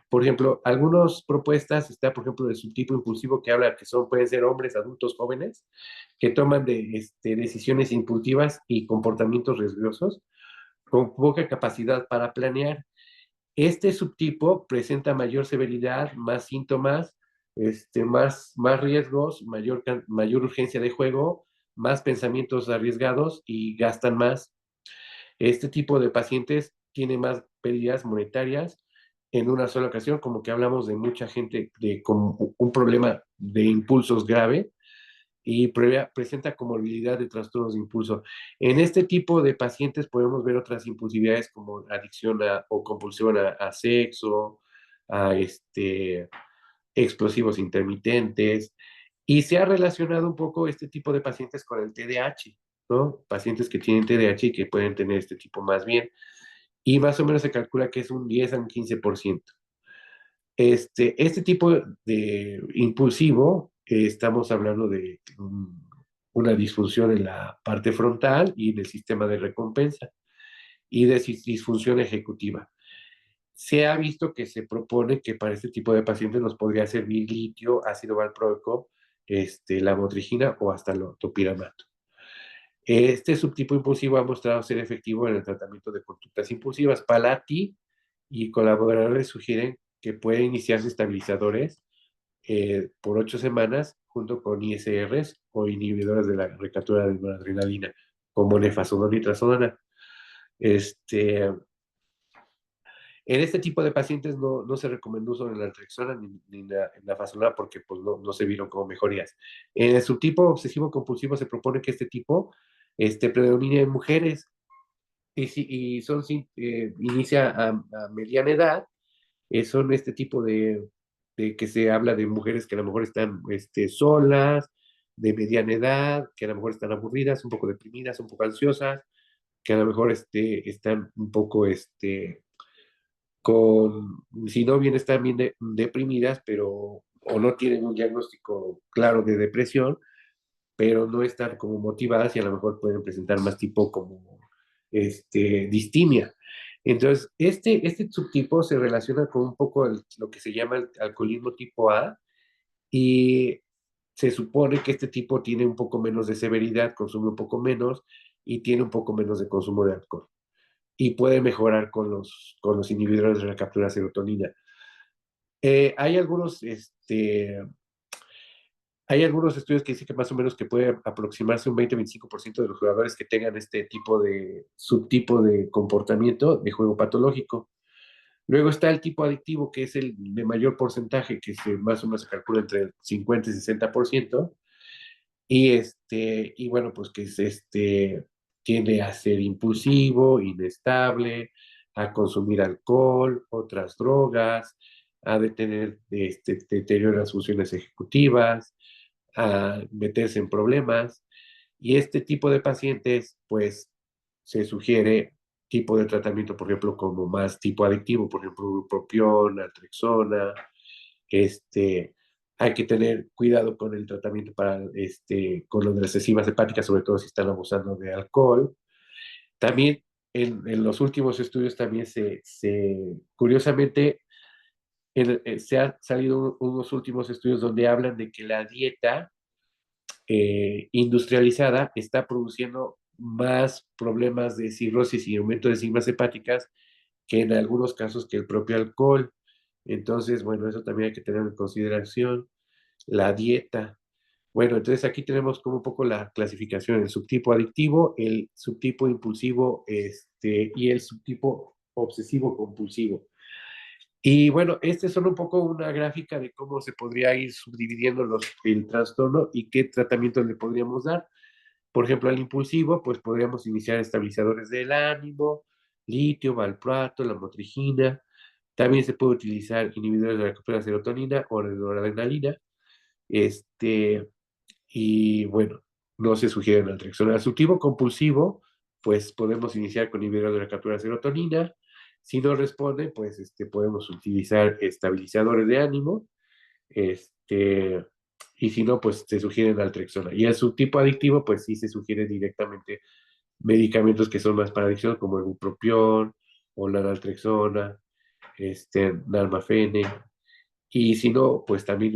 Por ejemplo, algunas propuestas, está por ejemplo del subtipo impulsivo que habla que pueden ser hombres adultos jóvenes que toman decisiones impulsivas y comportamientos riesgosos con poca capacidad para planear. Este subtipo presenta mayor severidad, más síntomas, más riesgos, mayor urgencia de juego, más pensamientos arriesgados y gastan más. Este tipo de pacientes tiene más pérdidas monetarias en una sola ocasión, como que hablamos de mucha gente con un problema de impulsos grave y presenta comorbilidad de trastornos de impulso. En este tipo de pacientes podemos ver otras impulsividades como adicción o compulsión a sexo, a explosivos intermitentes, y se ha relacionado un poco este tipo de pacientes con el TDAH, ¿no? Pacientes que tienen TDAH y que pueden tener este tipo más bien, y más o menos se calcula que es un 10 a un 15%. Este tipo de impulsivo, estamos hablando de una disfunción en la parte frontal y del sistema de recompensa y de disfunción ejecutiva. Se ha visto que se propone que para este tipo de pacientes nos podría servir litio, ácido valproico, la motrigina o hasta el topiramato. Este subtipo impulsivo ha mostrado ser efectivo en el tratamiento de conductas impulsivas. Palati y colaboradores sugieren que puede iniciarse estabilizadores por 8 semanas junto con ISRs o inhibidores de la recaptura de noradrenalina, como nefazodona y trazodona. En este tipo de pacientes no se recomendó uso de la naltrexona ni la nafazolona porque pues, no se vieron como mejorías. En el subtipo obsesivo compulsivo se propone que este tipo predomine en mujeres y inicia a mediana edad. Son este tipo de que se habla de mujeres que a lo mejor están solas, de mediana edad, que a lo mejor están aburridas, un poco deprimidas, un poco ansiosas, que a lo mejor están un poco si no bien están bien deprimidas, pero o no tienen un diagnóstico claro de depresión, pero no están como motivadas y a lo mejor pueden presentar más tipo como distimia. Entonces, este subtipo se relaciona con un poco lo que se llama el alcoholismo tipo A y se supone que este tipo tiene un poco menos de severidad, consume un poco menos y tiene un poco menos de consumo de alcohol y puede mejorar con los inhibidores de la captura de serotonina. Hay algunos estudios que dicen que más o menos que puede aproximarse un 20-25% de los jugadores que tengan este tipo de subtipo de comportamiento de juego patológico. Luego está el tipo adictivo, que es el de mayor porcentaje, que más o menos se calcula entre el 50 y 60%, y bueno, pues que tiende a ser impulsivo, inestable, a consumir alcohol, otras drogas, a tener deterioro de las funciones ejecutivas, a meterse en problemas. Y este tipo de pacientes, pues, se sugiere tipo de tratamiento, por ejemplo, como más tipo adictivo, por ejemplo, bupropión, naltrexona, hay que tener cuidado con el tratamiento con lo de las enzimas hepáticas, sobre todo si están abusando de alcohol. También en los últimos estudios también curiosamente, se han salido unos últimos estudios donde hablan de que la dieta industrializada está produciendo más problemas de cirrosis y aumento de enzimas hepáticas que en algunos casos que el propio alcohol. Entonces, bueno, eso también hay que tener en consideración. La dieta. Bueno, entonces aquí tenemos como un poco la clasificación, el subtipo adictivo, el subtipo impulsivo y el subtipo obsesivo compulsivo. Y bueno, son un poco una gráfica de cómo se podría ir subdividiendo el trastorno y qué tratamiento le podríamos dar. Por ejemplo, al impulsivo, pues podríamos iniciar estabilizadores del ánimo, litio, valproato, la motrigina. También se puede utilizar inhibidores de la captura de serotonina o de noradrenalina. Y bueno, no se sugiere naltrexona. Al subtipo compulsivo, pues podemos iniciar con inhibidores de la captura de serotonina. Si no responde, pues podemos utilizar estabilizadores de ánimo. Y si no, pues se sugiere naltrexona. Y al subtipo adictivo, pues sí se sugiere directamente medicamentos que son más para adicción, como el bupropión o la naltrexona, nalmafene. Y si no, pues también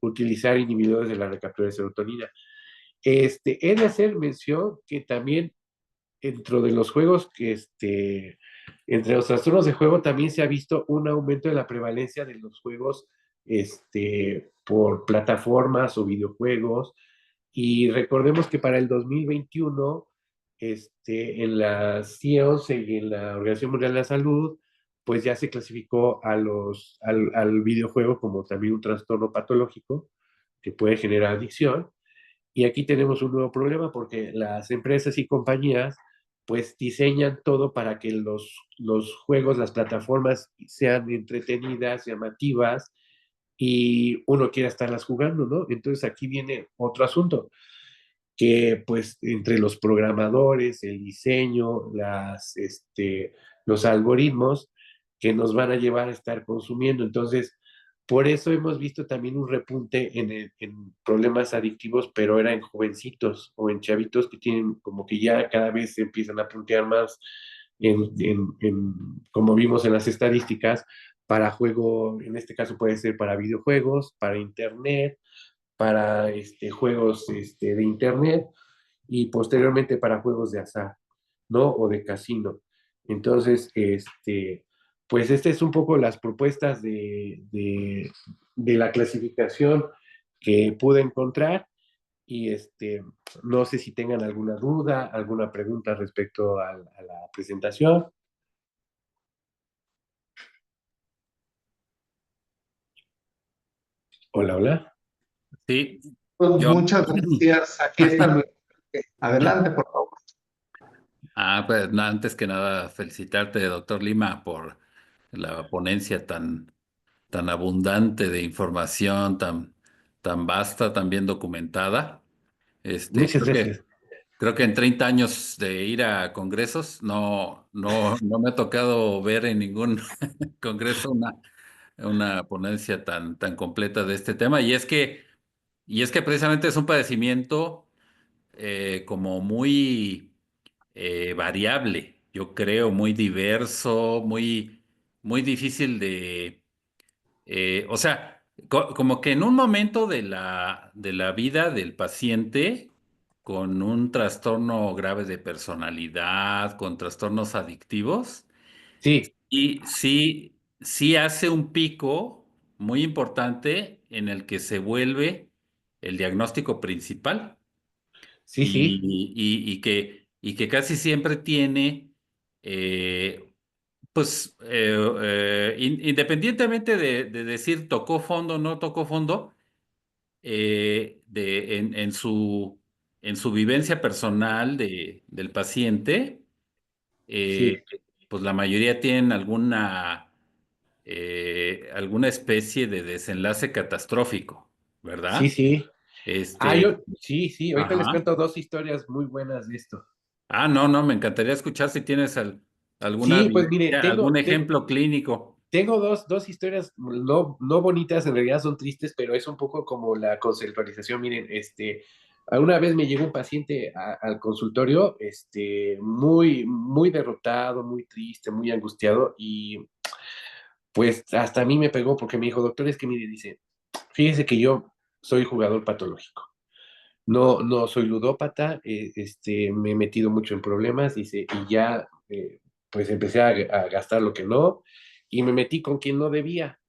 utilizar inhibidores de la recaptura de serotonina. He de hacer mención que también dentro de los juegos, entre los trastornos de juego también se ha visto un aumento de la prevalencia de los juegos por plataformas o videojuegos. Y recordemos que para el 2021, en la CIE-11 y en la Organización Mundial de la Salud, pues ya se clasificó al videojuego como también un trastorno patológico que puede generar adicción. Y aquí tenemos un nuevo problema porque las empresas y compañías pues diseñan todo para que los juegos, las plataformas sean entretenidas, llamativas y uno quiera estarlas jugando, ¿no? Entonces aquí viene otro asunto, que pues entre los programadores, el diseño, los algoritmos que nos van a llevar a estar consumiendo. Entonces, por eso hemos visto también un repunte en problemas adictivos, pero era en jovencitos o en chavitos que tienen como que ya cada vez se empiezan a puntear más como vimos en las estadísticas, para juego, en este caso puede ser para videojuegos, para internet, para juegos de internet y posteriormente para juegos de azar, ¿no? O de casino. Entonces, pues es un poco las propuestas de la clasificación que pude encontrar y no sé si tengan alguna duda, alguna pregunta respecto a la presentación. Hola, hola. Sí, Pues yo. muchas gracias. Aquí está Luis. Adelante, por favor. Pues antes que nada, felicitarte, doctor Lima, por la ponencia tan abundante de información, tan vasta, tan bien documentada. Muchas gracias. Creo que en 30 años de ir a congresos no me ha tocado ver en ningún congreso una ponencia tan completa de este tema. Y es que precisamente es un padecimiento como muy variable, yo creo, muy diverso, muy difícil o sea, como que en un momento de la vida del paciente con un trastorno grave de personalidad, con trastornos adictivos, Sí, y sí hace un pico muy importante en el que se vuelve el diagnóstico principal sí, sí, y que casi siempre tiene, pues, independientemente de decir tocó fondo o no tocó fondo, en su vivencia personal del paciente, sí, pues la mayoría tienen alguna especie de desenlace catastrófico, sí, ¿verdad? sí. Este, Sí, ahorita les ajá. cuento dos historias muy buenas de esto. No, me encantaría escuchar si tienes alguna Sí, pues mire, vivencia, algún ejemplo clínico. tengo dos historias no bonitas, en realidad son tristes, pero es un poco como la conceptualización. Miren, alguna vez me llegó un paciente al consultorio, muy, muy derrotado, muy triste, muy angustiado, y pues hasta a mí me pegó porque me dijo, doctor, es que mire, dice, fíjese que yo soy jugador patológico. No soy ludópata, me he metido mucho en problemas, dice, y ya, pues empecé a gastar lo que no, y me metí con quien no debía.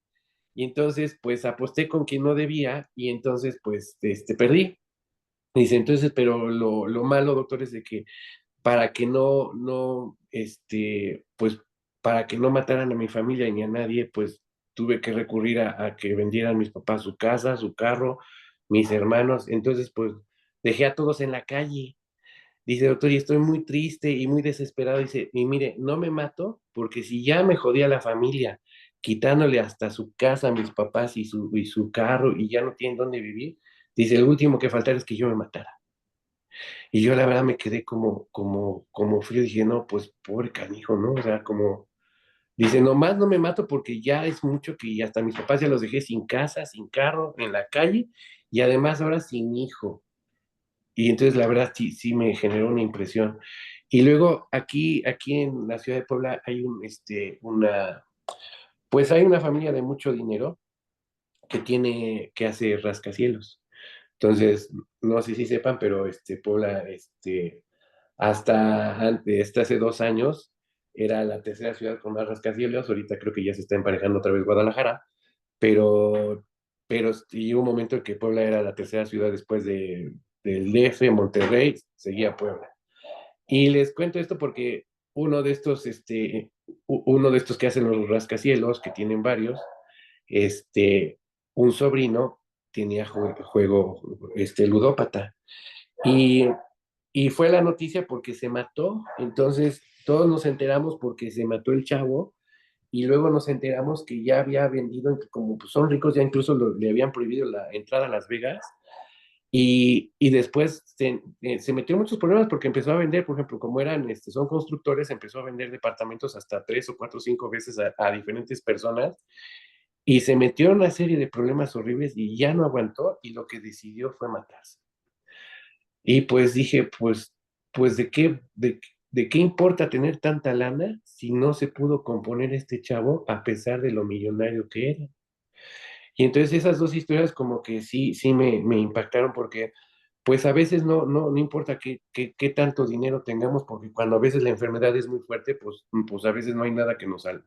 Y entonces, pues aposté con quien no debía, y entonces, pues, perdí. Dice, entonces, pero lo malo, doctor, es de que para que pues, para que no mataran a mi familia ni a nadie, pues tuve que recurrir a que vendieran mis papás su casa, su carro, mis hermanos. Entonces, pues, dejé a todos en la calle. Dice, doctor, y estoy muy triste y muy desesperado. Dice, y mire, no me mato porque si ya me jodí a la familia, quitándole hasta su casa a mis papás y su carro y ya no tienen dónde vivir, dice, el último que faltara es que yo me matara. Y yo la verdad me quedé como frío, dije, no, pues pobre canijo, ¿no? O sea, como, dice, nomás no me mato porque ya es mucho que hasta mis papás ya los dejé sin casa, sin carro, en la calle, y además ahora sin hijo. Y entonces la verdad sí, sí me generó una impresión. Y luego aquí en la ciudad de Puebla hay pues hay una familia de mucho dinero que hace rascacielos. Entonces, no sé si sepan, pero Puebla, hasta hace 2 años era la tercera ciudad con más rascacielos. Ahorita creo que ya se está emparejando otra vez Guadalajara, pero, y hubo un momento en que Puebla era la tercera ciudad después del DF, Monterrey, seguía Puebla. Y les cuento esto porque uno de estos que hacen los rascacielos, que tienen varios, este, un sobrino tenía juego, ludópata. Y, y fue la noticia porque se mató. Entonces, todos nos enteramos porque se mató el chavo. Y luego nos enteramos que ya había vendido, como pues, son ricos, ya incluso le habían prohibido la entrada a Las Vegas. Y después se metió en muchos problemas porque empezó a vender, por ejemplo, como son constructores, empezó a vender departamentos hasta 3 o 4 o 5 veces a diferentes personas y se metió en una serie de problemas horribles y ya no aguantó y lo que decidió fue matarse. Y pues dije, pues ¿de qué importa tener tanta lana si no se pudo componer este chavo a pesar de lo millonario que era? Y entonces esas dos historias como que sí, sí me impactaron porque pues a veces no importa qué tanto dinero tengamos, porque cuando a veces la enfermedad es muy fuerte, pues a veces no hay nada que nos salve.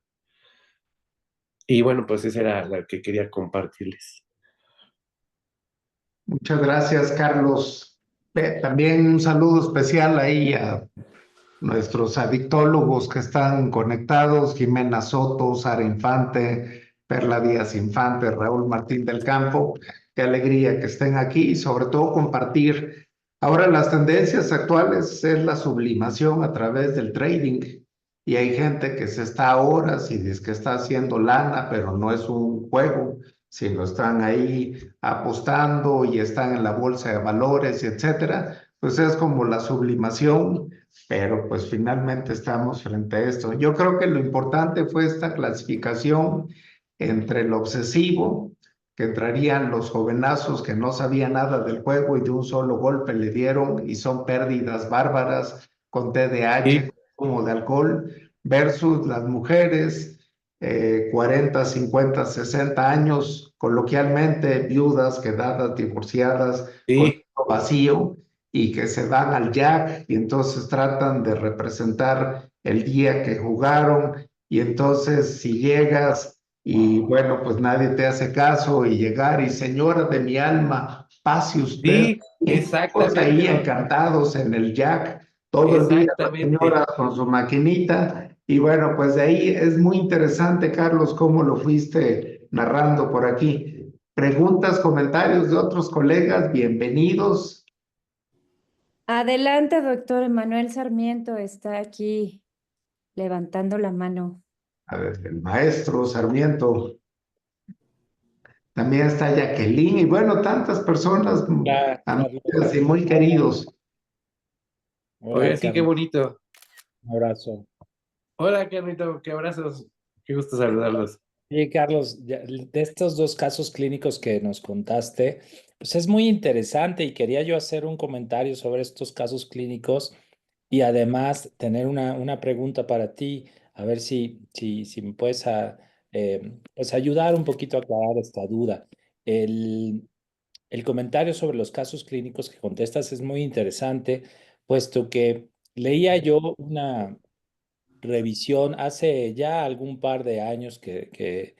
Y bueno, pues esa era la que quería compartirles. Muchas gracias, Carlos. También un saludo especial ahí a nuestros adictólogos que están conectados, Jimena Soto, Sara Infante, Perla Díaz Infante, Raúl Martín del Campo. Qué alegría que estén aquí y sobre todo compartir. Ahora las tendencias actuales es la sublimación a través del trading y hay gente que se está a horas y dice que está haciendo lana, pero no es un juego, sino están ahí apostando y están en la bolsa de valores, y etcétera. Pues es como la sublimación, pero pues finalmente estamos frente a esto. Yo creo que lo importante fue esta clasificación entre el obsesivo, que entrarían los jovenazos que no sabían nada del juego y de un solo golpe le dieron y son pérdidas bárbaras con TDAH, consumo de alcohol, versus las mujeres, 40, 50, 60 años, coloquialmente viudas, quedadas, divorciadas, con un vacío y que se van al jack y entonces tratan de representar el día que jugaron y entonces si llegas y bueno, pues nadie te hace caso y llegar y señora de mi alma, pase usted. Sí, Todos ahí exactamente. encantados en el jack, todo el día la Exactamente. señora con su maquinita. Y bueno, pues de ahí es muy interesante, Carlos, cómo lo fuiste narrando por aquí. Preguntas, comentarios de otros colegas, bienvenidos. Adelante, doctor Emanuel Sarmiento está aquí levantando la mano. A ver, el maestro Sarmiento. También está Jacqueline y bueno, tantas personas, amigas y muy queridos. Oye, sí, qué bonito. Un abrazo. Hola, Carlito, qué abrazos. Qué gusto saludarlos. Y Carlos, de estos dos casos clínicos que nos contaste, pues es muy interesante y quería yo hacer un comentario sobre estos casos clínicos y además tener una pregunta para ti, a ver si me puedes pues ayudar un poquito a aclarar esta duda. El, el comentario sobre los casos clínicos que contestas es muy interesante, puesto que leía yo una revisión hace ya algún par de años que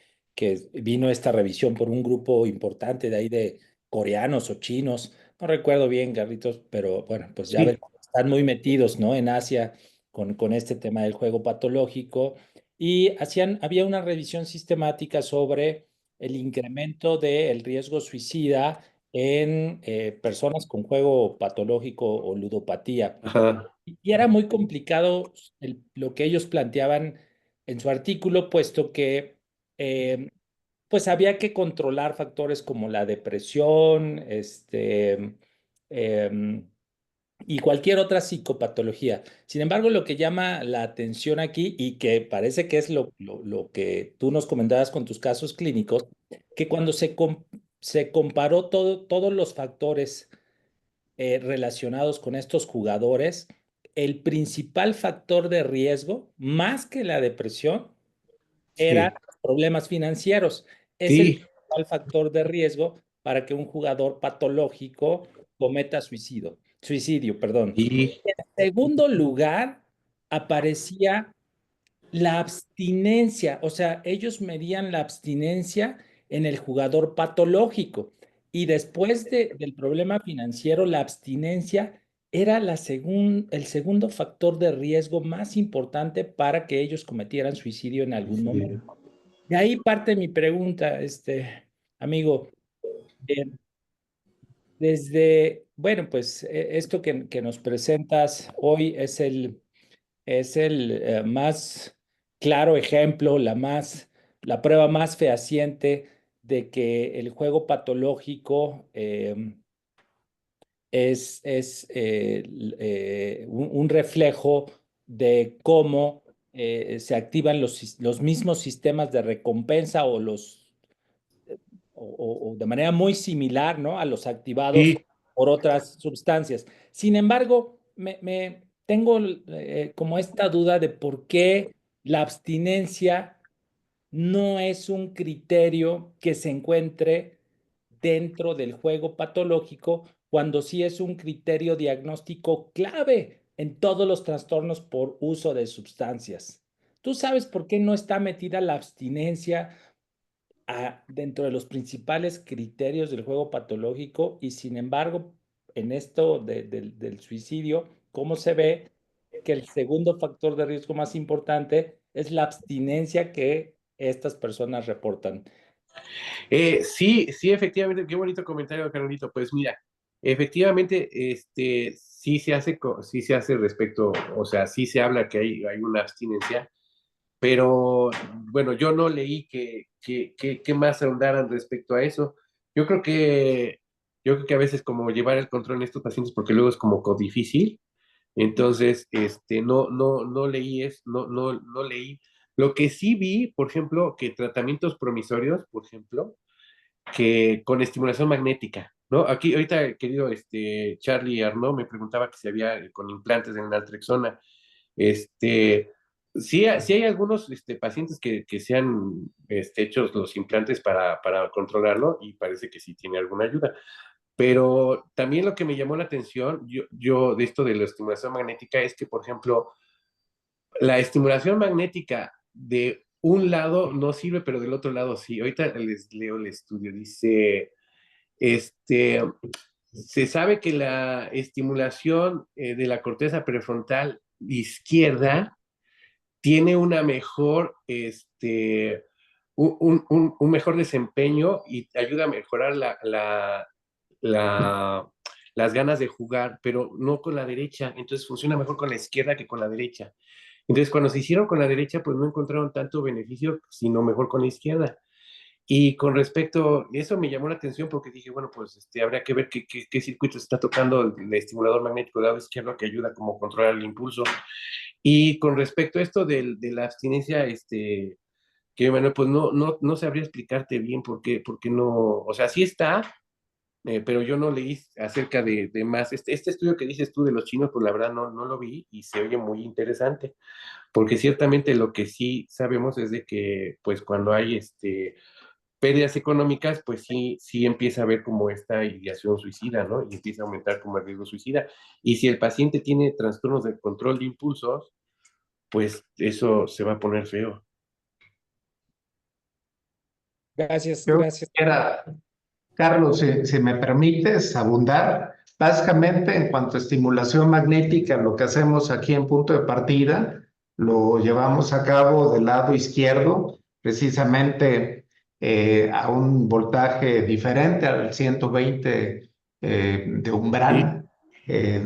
vino esta revisión por un grupo importante de ahí de coreanos o chinos, no recuerdo bien, Carlitos, pero bueno, pues ya ven, Sí, están muy metidos, ¿no? En Asia con este tema del juego patológico y había una revisión sistemática sobre el incremento del riesgo suicida en personas con juego patológico o ludopatía. ajá, Y era muy complicado lo que ellos planteaban en su artículo, puesto que eh, pues había que controlar factores como la depresión, em, y cualquier otra psicopatología. Sin embargo, lo que llama la atención aquí y que parece que es lo que tú nos comentabas con tus casos clínicos, que cuando se comparó todos los factores relacionados con estos jugadores, el principal factor de riesgo, más que la depresión, eran sí, problemas financieros. Es el sí, principal factor de riesgo para que un jugador patológico cometa suicidio, perdón. sí, En segundo lugar, aparecía la abstinencia, o sea, ellos medían la abstinencia en el jugador patológico y después del problema financiero, la abstinencia era el segundo factor de riesgo más importante para que ellos cometieran suicidio en algún momento. sí. De ahí parte mi pregunta, amigo. Eh, bueno, pues esto que nos presentas hoy es el más claro ejemplo, la prueba más fehaciente de que el juego patológico es un reflejo de cómo se activan los mismos sistemas de recompensa o de manera muy similar, ¿no? A los activados Sí, por otras sustancias. Sin embargo, tengo como esta duda de por qué la abstinencia no es un criterio que se encuentre dentro del juego patológico, cuando sí es un criterio diagnóstico clave en todos los trastornos por uso de sustancias. ¿Tú sabes por qué no está metida la abstinencia dentro de los principales criterios del juego patológico y sin embargo, en esto del suicidio, cómo se ve que el segundo factor de riesgo más importante es la abstinencia que estas personas reportan. Sí, sí, efectivamente, qué bonito comentario, Carolito. Pues mira, efectivamente, sí se hace respecto, o sea, sí se habla que hay una abstinencia, pero bueno, yo no leí que más ahondaran respecto a eso. Yo creo que, yo creo que a veces como llevar el control en estos pacientes, porque luego es como difícil, entonces, no leí no leí. Lo que sí vi, por ejemplo, que tratamientos promisorios, por ejemplo, que con estimulación magnética, ¿no? Aquí, ahorita, el querido Charlie Arnaud me preguntaba que si había con implantes en naltrexona. Este, sí hay algunos pacientes que se han hechos los implantes para controlarlo y parece que sí tiene alguna ayuda. Pero también lo que me llamó la atención, yo de esto de la estimulación magnética, es que, por ejemplo, la estimulación magnética de un lado no sirve, pero del otro lado sí. Ahorita les leo el estudio. Dice, este, se sabe que la estimulación de la corteza prefrontal izquierda tiene una mejor, un mejor desempeño y ayuda a mejorar la, las ganas de jugar, pero no con la derecha. Entonces funciona mejor con la izquierda que con la derecha. Entonces, cuando se hicieron con la derecha, pues no encontraron tanto beneficio, sino mejor con la izquierda. Y con respecto, eso me llamó la atención porque dije, bueno, pues habría que ver qué circuito está tocando el estimulador magnético del lado izquierdo que ayuda como a controlar el impulso. Y con respecto a esto de la abstinencia, que bueno, pues no sabría explicarte bien por qué no, o sea, sí está, pero yo no leí acerca de más. Este estudio que dices tú de los chinos, pues la verdad no lo vi y se oye muy interesante, porque ciertamente lo que sí sabemos es de que, pues cuando hay pérdidas económicas, pues sí empieza a haber como esta ideación suicida, ¿no? Y empieza a aumentar como el riesgo suicida. Y si el paciente tiene trastornos de control de impulsos, pues eso se va a poner feo. Gracias, Yo gracias. quisiera, Carlos, si me permites abundar, básicamente en cuanto a estimulación magnética, lo que hacemos aquí en punto de partida, lo llevamos a cabo del lado izquierdo, precisamente a un voltaje diferente al 120 de Sí, umbral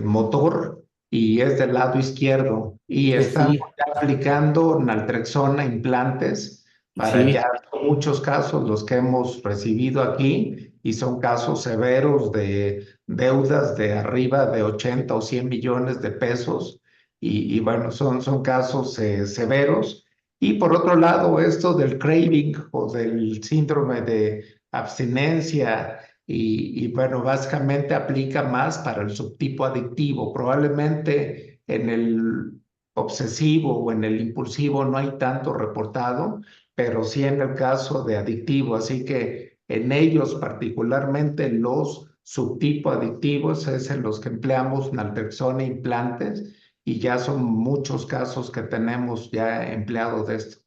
motor, y es del lado izquierdo. Y estamos sí, ya aplicando naltrexona implantes para sí, ya muchos casos los que hemos recibido aquí, y son casos severos de deudas de arriba de 80 o 100 millones de pesos, y bueno, son casos severos. Y por otro lado, esto del craving o del síndrome de abstinencia, y bueno, básicamente aplica más para el subtipo adictivo. Probablemente en el obsesivo o en el impulsivo no hay tanto reportado, pero sí en el caso de adictivo. Así que en ellos, particularmente los subtipos adictivos, es en los que empleamos naltrexona e implantes, y ya son muchos casos que tenemos ya empleados de esto.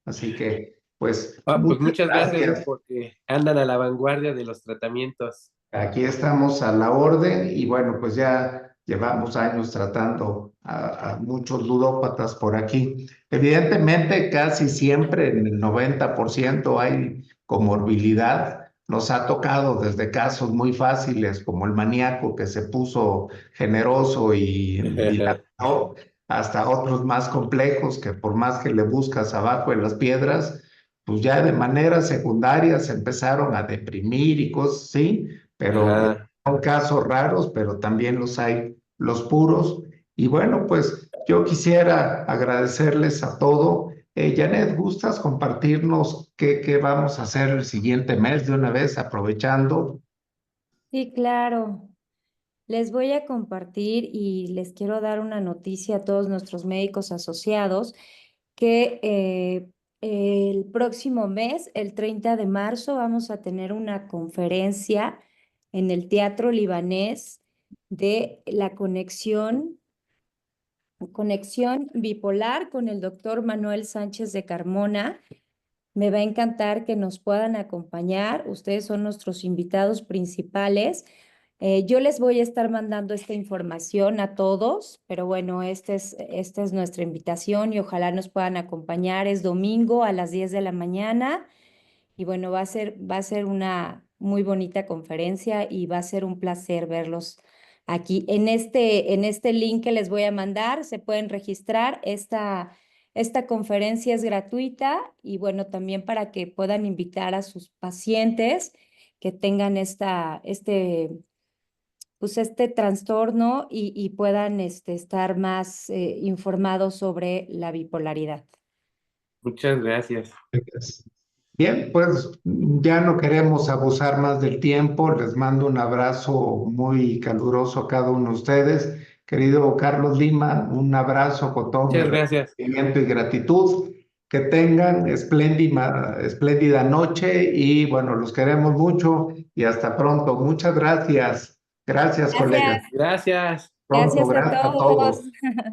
Así que, pues, Pues muchas muchas gracias gracias. porque andan a la vanguardia de los tratamientos. Aquí estamos a la orden, y bueno, pues ya llevamos años tratando a muchos ludópatas por aquí. Evidentemente, casi siempre, en el 90% hay comorbilidad. Nos ha tocado desde casos muy fáciles como el maníaco que se puso generoso y dilató, hasta otros más complejos que por más que le buscas abajo en las piedras, pues ya de manera secundaria se empezaron a deprimir y cosas así, pero Ajá. son casos raros, pero también los hay, los puros. Y bueno, pues yo quisiera agradecerles a todo. Janet, ¿gustas compartirnos qué vamos a hacer el siguiente mes de una vez, aprovechando? Sí, claro. Les voy a compartir y les quiero dar una noticia a todos nuestros médicos asociados que el próximo mes, el 30 de marzo, vamos a tener una conferencia en el Teatro Libanés de la conexión bipolar con el doctor Manuel Sánchez de Carmona. Me va a encantar que nos puedan acompañar. Ustedes son nuestros invitados principales. Yo les voy a estar mandando esta información a todos, pero bueno, esta es nuestra invitación y ojalá nos puedan acompañar. Es domingo a las 10 de la mañana y bueno, va a ser una muy bonita conferencia y va a ser un placer verlos aquí. En este link que les voy a mandar se pueden registrar. Esta conferencia es gratuita y bueno, también para que puedan invitar a sus pacientes que tengan pues este trastorno y puedan estar más informados sobre la bipolaridad. Muchas gracias. Bien, pues ya no queremos abusar más del tiempo. Les mando un abrazo muy caluroso a cada uno de ustedes. Querido Carlos Lima, un abrazo con todo mi Muchas gracias. reconocimiento y gratitud. Que tengan espléndida noche y bueno, los queremos mucho y hasta pronto. Muchas gracias. Gracias, colegas. Gracias. Pronto, Gracias a gracias a todos. todos.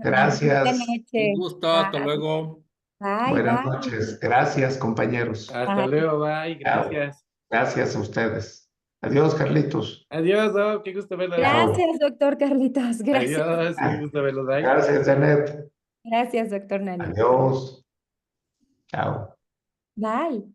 Gracias. Buenas Un noches. gusto, hasta Bye. luego. Bye, Buenas bye. noches. Gracias, compañeros. Hasta Bye. luego, bye. Gracias. Gracias a ustedes. Adiós, Carlitos. Adiós, Doc. Qué gusto verlos. Chao. Gracias, doctor Carlitos. Gracias. Adiós. Qué gusto verlos. Bye. Gracias, Janet. Gracias, doctor Nani. Adiós. Chao. Bye.